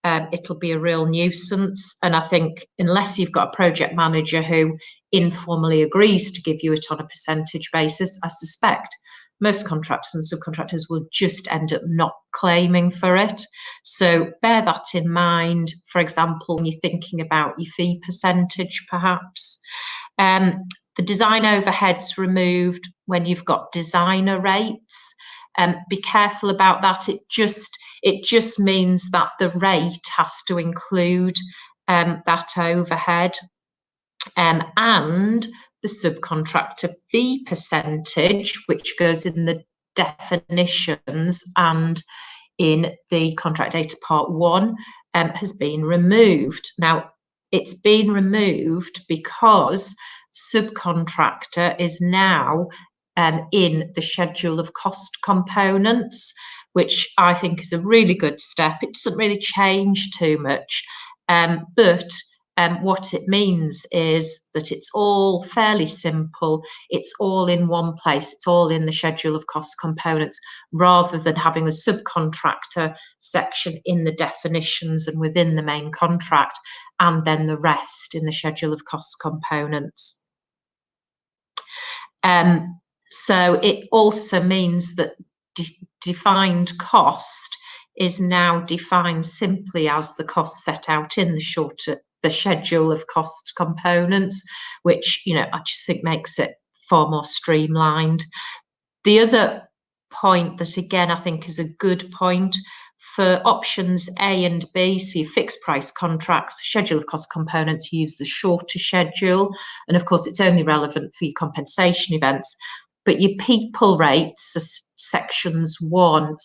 S1: it'll be a real nuisance. And I think unless you've got a project manager who informally agrees to give you it on a percentage basis, I suspect most contractors and subcontractors will just end up not claiming for it. So bear that in mind, for example, when you're thinking about your fee percentage, perhaps. The design overheads removed when you've got designer rates. Be careful about that. It just means that the rate has to include that overhead. And the subcontractor fee percentage, which goes in the definitions and in the contract data part 1, has been removed. Now, it's been removed because subcontractor is now in the schedule of cost components, which I think is a really good step. It doesn't really change too much, but what it means is that it's all fairly simple. It's all in one place. It's all in the schedule of cost components, rather than having a subcontractor section in the definitions and within the main contract, and then the rest in the schedule of cost components. So it also means that defined cost is now defined simply as the cost set out in the schedule of cost components, which, you know, I just think makes it far more streamlined. The other point that, again, I think is a good point for options A and B, so your fixed price contracts, schedule of cost components, you use the shorter schedule, and of course it's only relevant for your compensation events. But your people rates, section 1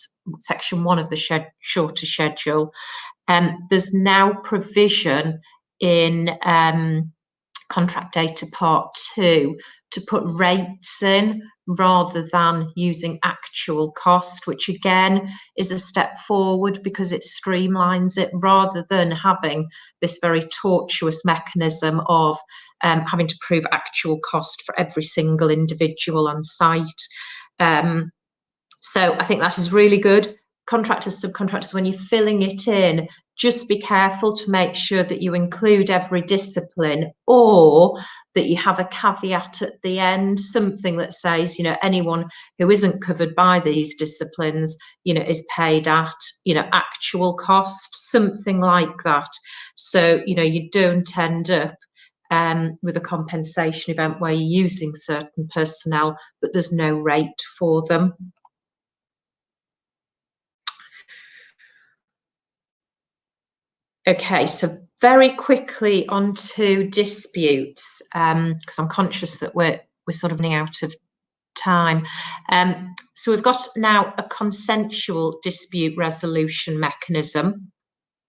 S1: of the shorter schedule, there's now provision in contract data part 2 to put rates in rather than using actual cost, which again is a step forward because it streamlines it, rather than having this very tortuous mechanism of having to prove actual cost for every single individual on site. So I think that is really good. Contractors, subcontractors, when you're filling it in, just be careful to make sure that you include every discipline, or that you have a caveat at the end, something that says, you know, anyone who isn't covered by these disciplines, you know, is paid at, you know, actual cost, something like that. So, you know, you don't end up with a compensation event where you're using certain personnel, but there's no rate for them. Okay, so very quickly on to disputes, because I'm conscious that we're sort of running out of time. So we've got now a consensual dispute resolution mechanism.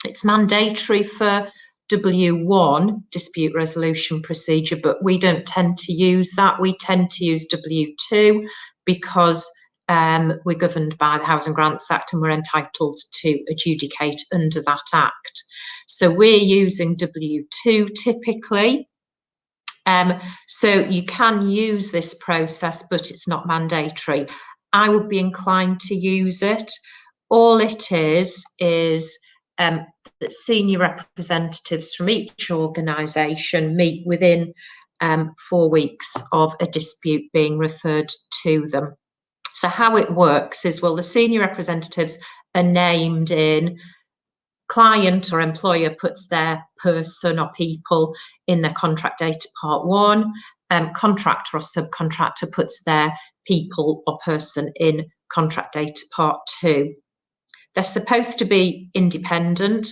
S1: It's mandatory for W1, dispute resolution procedure, but we don't tend to use that. We tend to use W2 because we're governed by the Housing Grants Act and we're entitled to adjudicate under that act. So we're using W2 typically. So you can use this process, but it's not mandatory. I would be inclined to use it. All it is that senior representatives from each organisation meet within 4 weeks of a dispute being referred to them. So how it works is, well, the senior representatives are named in, client or employer puts their person or people in their contract data part 1, contractor or subcontractor puts their people or person in contract data part 2. They're supposed to be independent,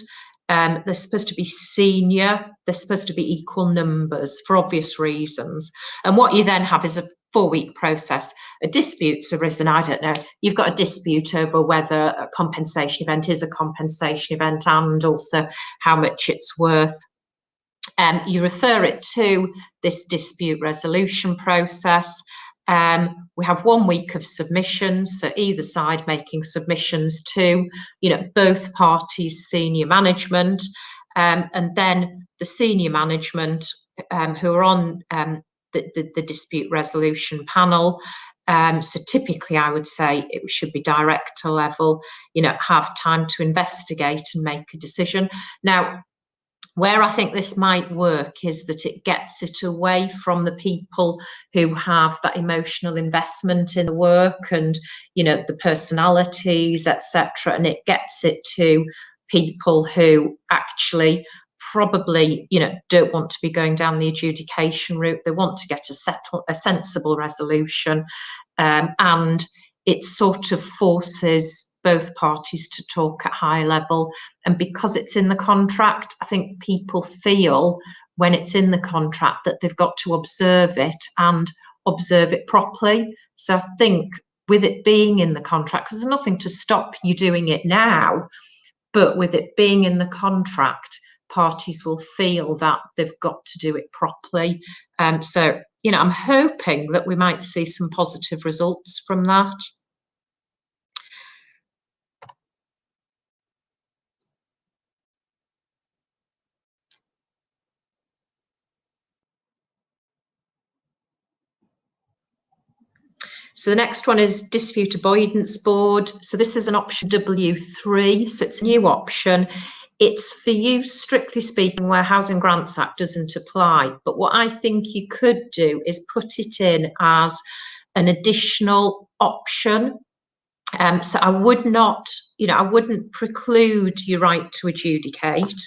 S1: they're supposed to be senior, they're supposed to be equal numbers for obvious reasons. And what you then have is a 4-week process. A dispute's arisen, I don't know, you've got a dispute over whether a compensation event is a compensation event and also how much it's worth. You refer it to this dispute resolution process. We have 1 week of submissions, so either side making submissions to, you know, both parties' senior management, and then the senior management who are on the dispute resolution panel. So typically I would say it should be director level, you know, have time to investigate and make a decision. Now, where I think this might work is that it gets it away from the people who have that emotional investment in the work and, you know, the personalities, etc., and it gets it to people who actually probably, you know, don't want to be going down the adjudication route. They want to get a sensible resolution, and it sort of forces both parties to talk at high level. And because it's in the contract, I think people feel when it's in the contract that they've got to observe it and observe it properly. So I think with it being in the contract, because there's nothing to stop you doing it now, but with it being in the contract, parties will feel that they've got to do it properly. So you know, I'm hoping that we might see some positive results from that. So the next one is dispute avoidance board. So this is an option W3, so it's a new option. It's for use, strictly speaking, where Housing Grants Act doesn't apply. But what I think you could do is put it in as an additional option. So I would not, you know, I wouldn't preclude your right to adjudicate,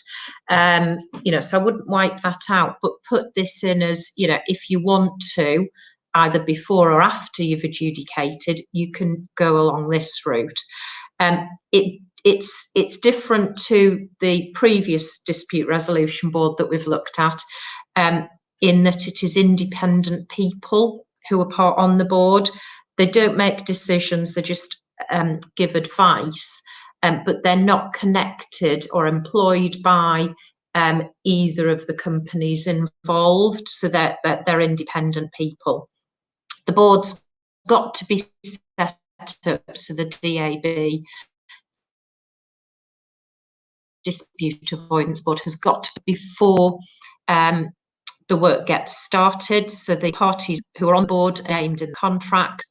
S1: you know, so I wouldn't wipe that out, but put this in as, you know, if you want to, either before or after you've adjudicated, you can go along this route. It's different to the previous dispute resolution board that we've looked at, in that it is independent people who are part on the board. They don't make decisions, they just give advice, but they're not connected or employed by either of the companies involved, so they're independent people. The board's got to be set up, so the DAB, Dispute Avoidance Board, has got to be before the work gets started, so the parties who are on board are named in the contract.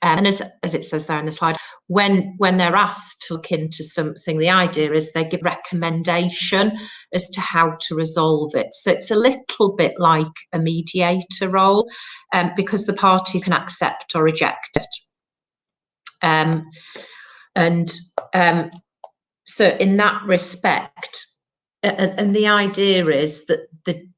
S1: And as it says there in the slide, when they're asked to look into something, the idea is they give recommendation as to how to resolve it. So it's a little bit like a mediator role, because the parties can accept or reject it. So in that respect, and the idea is that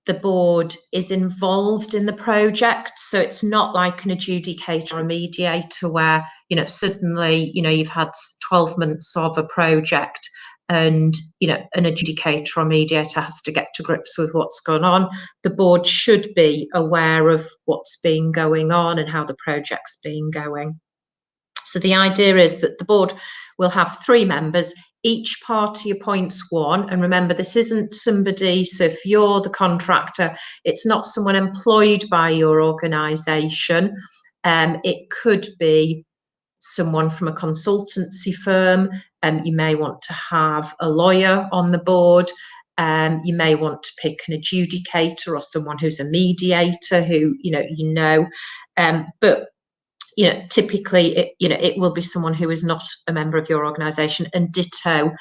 S1: the board is involved in the project, so it's not like an adjudicator or a mediator where, you know, suddenly, you know, you've had 12 months of a project and, you know, an adjudicator or mediator has to get to grips with what's going on. The board should be aware of what's been going on and how the project's been going. So the idea is that the board will have 3 members. Each party appoints 1, and remember, this isn't somebody, so if you're the contractor, it's not someone employed by your organisation. It could be someone from a consultancy firm. You may want to have a lawyer on the board. You may want to pick an adjudicator or someone who's a mediator who, you know, but you know, typically, it will be someone who is not a member of your organisation, and ditto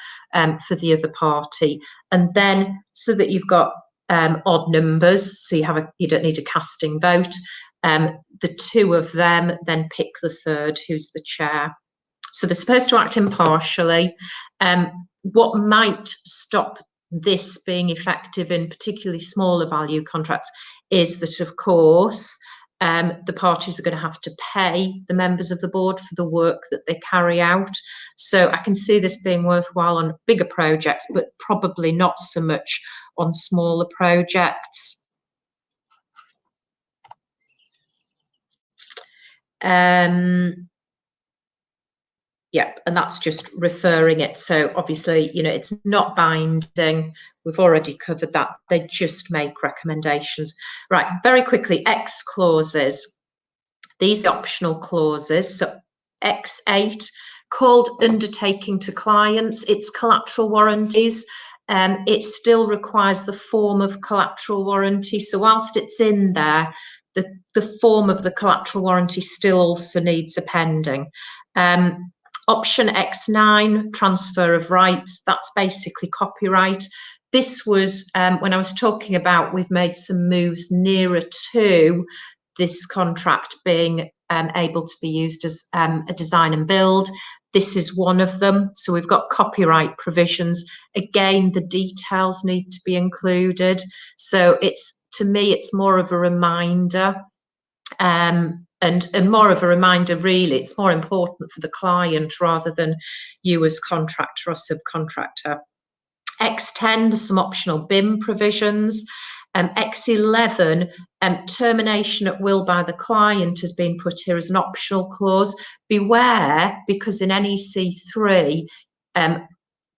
S1: for the other party. And then, so that you've got odd numbers, so you don't need a casting vote. The 2 of them then pick the 3rd, who's the chair. So they're supposed to act impartially. What might stop this being effective in particularly smaller value contracts is that, of course, the parties are going to have to pay the members of the board for the work that they carry out. So I can see this being worthwhile on bigger projects, but probably not so much on smaller projects. Yeah, and that's just referring it. So obviously, it's not binding. We've already covered that. They just make recommendations. Right, very quickly, X clauses. These are optional clauses. So X8, called undertaking to clients, it's collateral warranties. It still requires the form of collateral warranty. So whilst it's in there, the form of the collateral warranty still also needs appending. Option X9, transfer of rights, that's basically copyright. This was, when I was talking about, we've made some moves nearer to this contract being able to be used as a design and build. This is one of them. So we've got copyright provisions. Again, the details need to be included. So to me, it's more of a reminder. And more of a reminder, really, it's more important for the client rather than you as contractor or subcontractor. X10, there's some optional BIM provisions. X11, termination at will by the client has been put here as an optional clause. Beware, because in NEC 3,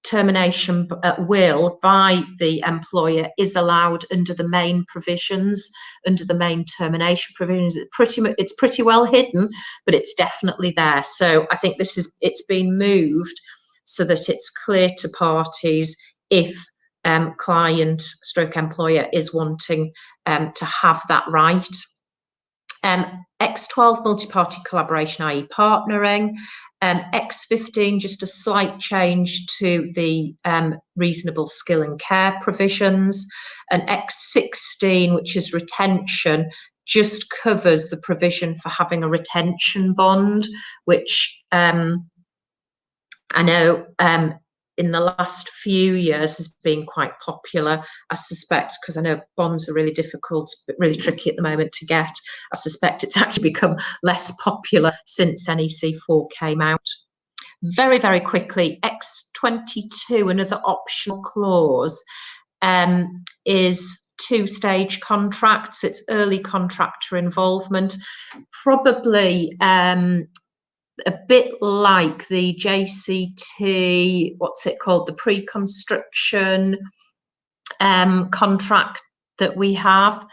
S1: termination at will by the employer is allowed under the main provisions, under the main termination provisions. It's pretty well hidden, but it's definitely there. So I think it's been moved so that it's clear to parties if client stroke employer is wanting to have that right. X12 multi-party collaboration, i.e. partnering. X15, just a slight change to the reasonable skill and care provisions. And X16, which is retention, just covers the provision for having a retention bond, which I know in the last few years has been quite popular, I suspect, because I know bonds are really difficult, but really tricky at the moment to get. I suspect it's actually become less popular since NEC 4 came out. Very, very quickly, X22, another optional clause, is two-stage contracts. It's early contractor involvement, probably a bit like the JCT, what's it called, the pre-construction contract that we have.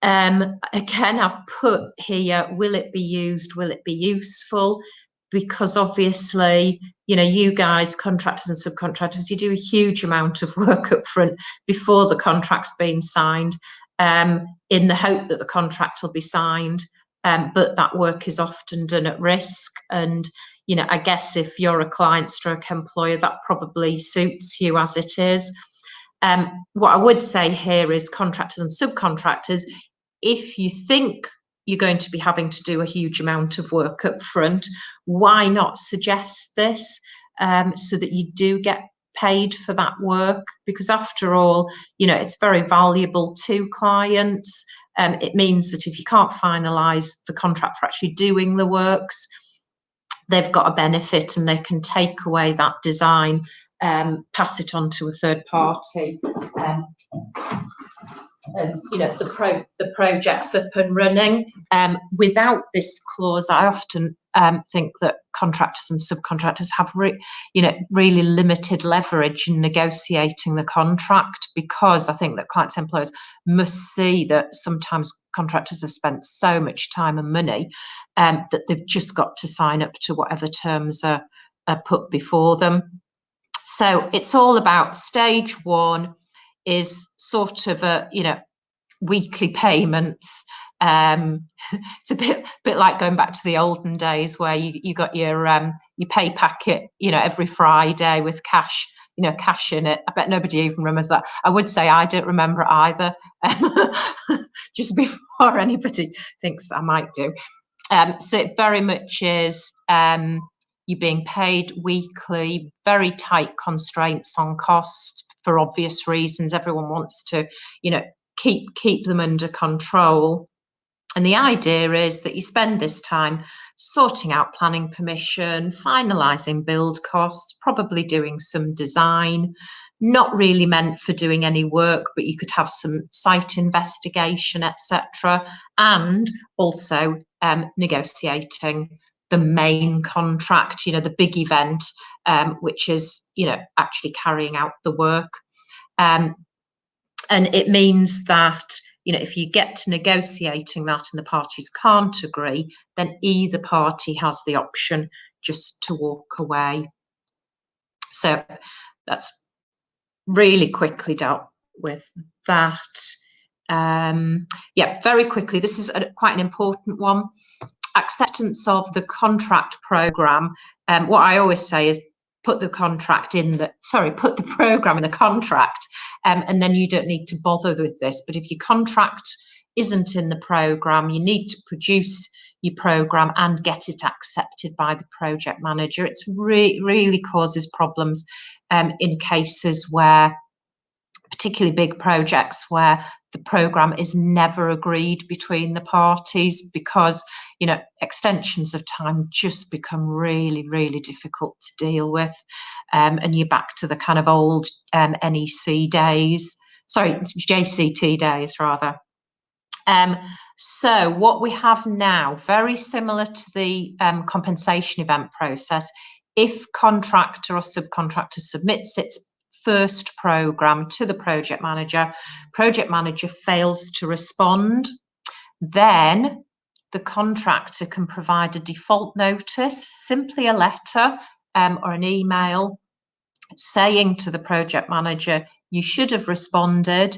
S1: Again, I've put here, will it be used, will it be useful? Because obviously, you know, you guys, contractors and subcontractors, you do a huge amount of work up front before the contract's been signed, in the hope that the contract will be signed. But that work is often done at risk. And, you know, I guess if you're a client stroke employer, that probably suits you as it is. What I would say here is contractors and subcontractors, if you think you're going to be having to do a huge amount of work up front, why not suggest this so that you do get paid for that work? Because after all, you know, it's very valuable to clients. It means that if you can't finalise the contract for actually doing the works, they've got a benefit and they can take away that design, pass it on to a third party, and you know, the project's up and running. Without this clause, I often think that contractors and subcontractors have really limited leverage in negotiating the contract, because I think that clients and employers must see that sometimes contractors have spent so much time and money that they've just got to sign up to whatever terms are put before them. So it's all about stage one is sort of a, you know, weekly payments. It's a bit like going back to the olden days where you got your pay packet, you know, every Friday with cash, you know, cash in it. I bet nobody even remembers that. I would say I don't remember it either, just before anybody thinks that I might do. So it very much is you're being paid weekly, very tight constraints on cost for obvious reasons. Everyone wants to, you know, keep them under control. And the idea is that you spend this time sorting out planning permission, finalising build costs, probably doing some design, not really meant for doing any work, but you could have some site investigation, etc. And also negotiating the main contract, you know, the big event, which is, you know, actually carrying out the work. And it means that, you know, if you get to negotiating that and the parties can't agree, then either party has the option just to walk away. So that's really quickly dealt with that. Yeah, very quickly, this is quite an important one. Acceptance of the contract programme. What I always say is put the program in the contract, and then you don't need to bother with this. But if your contract isn't in the programme, you need to produce your programme and get it accepted by the project manager. It's really causes problems in cases where, particularly big projects, where the programme is never agreed between the parties, because, you know, extensions of time just become really difficult to deal with, and you're back to the kind of old NEC days, sorry, JCT days rather. So what we have now, very similar to the compensation event process, if contractor or subcontractor submits its first programme to the project manager fails to respond, then the contractor can provide a default notice, simply a letter or an email saying to the project manager, you should have responded,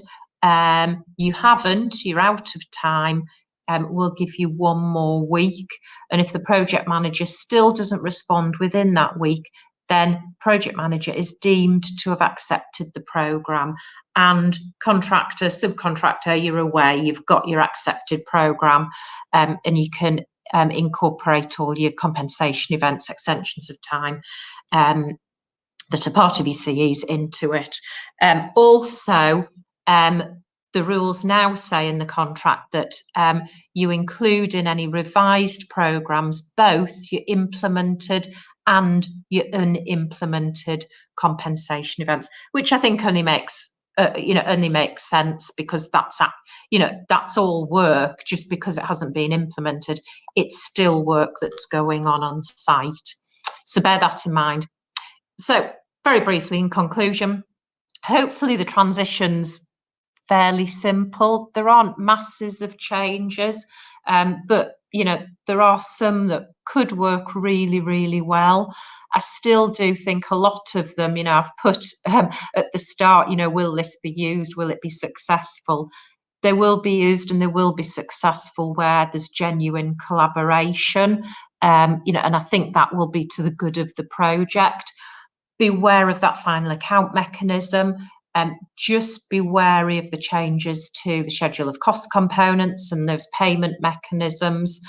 S1: you haven't, you're out of time, we'll give you one more week. And if the project manager still doesn't respond within that week, then project manager is deemed to have accepted the programme, and contractor, subcontractor, you're aware you've got your accepted programme, and you can incorporate all your compensation events, extensions of time that are part of your CEs into it. Also, the rules now say in the contract that you include in any revised programmes both your implemented and your unimplemented compensation events, which I think only makes only makes sense, because that's that's all work. Just because it hasn't been implemented, it's still work that's going on site. So bear that in mind. So very briefly, in conclusion, hopefully the transition's fairly simple. There aren't masses of changes, but there are some that could work really, really well. I still do think a lot of them, I've put at the start, will this be used? Will it be successful? They will be used and they will be successful where there's genuine collaboration, and I think that will be to the good of the project. Beware of that final account mechanism. Just be wary of the changes to the schedule of cost components and those payment mechanisms.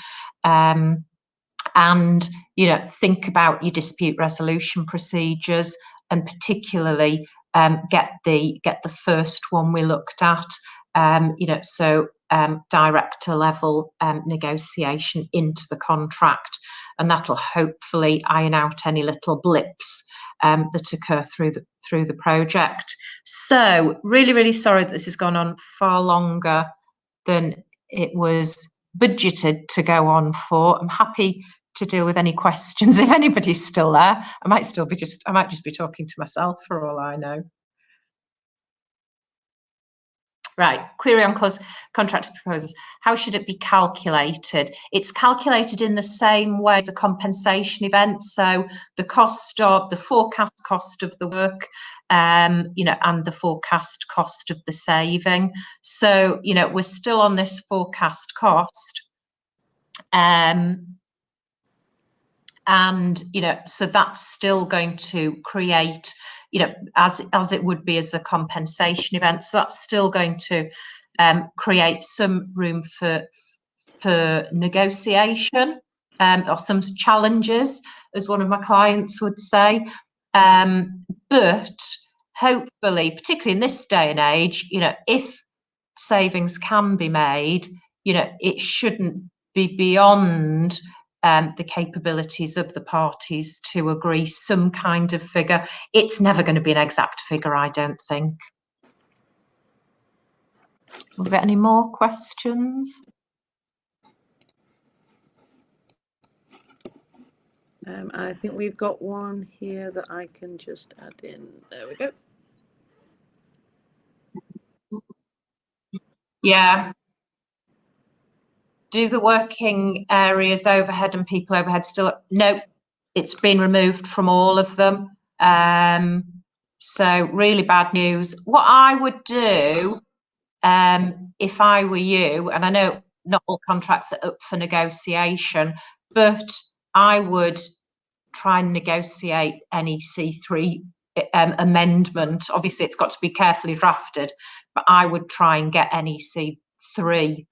S1: And think about your dispute resolution procedures, and particularly get the first one we looked at. So director level negotiation into the contract, and that'll hopefully iron out any little blips that occur through the project. So really, really sorry that this has gone on far longer than it was budgeted to go on for. I'm happy to deal with any questions if anybody's still there. I might just be talking to myself for all I know. Right, query on clause contractor proposes. How should it be calculated? It's calculated in the same way as a compensation event. So the forecast cost of the work, and the forecast cost of the saving. So, we're still on this forecast cost. So that's still going to create, as it would be as a compensation event. So that's still going to create some room for negotiation, or some challenges, as one of my clients would say. But hopefully, particularly in this day and age, if savings can be made, it shouldn't be beyond the capabilities of the parties to agree some kind of figure. It's never going to be an exact figure, I don't think. Have we got any more questions?
S2: I think we've got one here that I can just add in. There we go.
S1: Yeah. Do the working areas overhead and people overhead still? No, it's been removed from all of them. So really bad news. What I would do, if I were you, and I know not all contracts are up for negotiation, but I would try and negotiate NEC 3 amendment. Obviously, it's got to be carefully drafted, but I would try and get NEC 3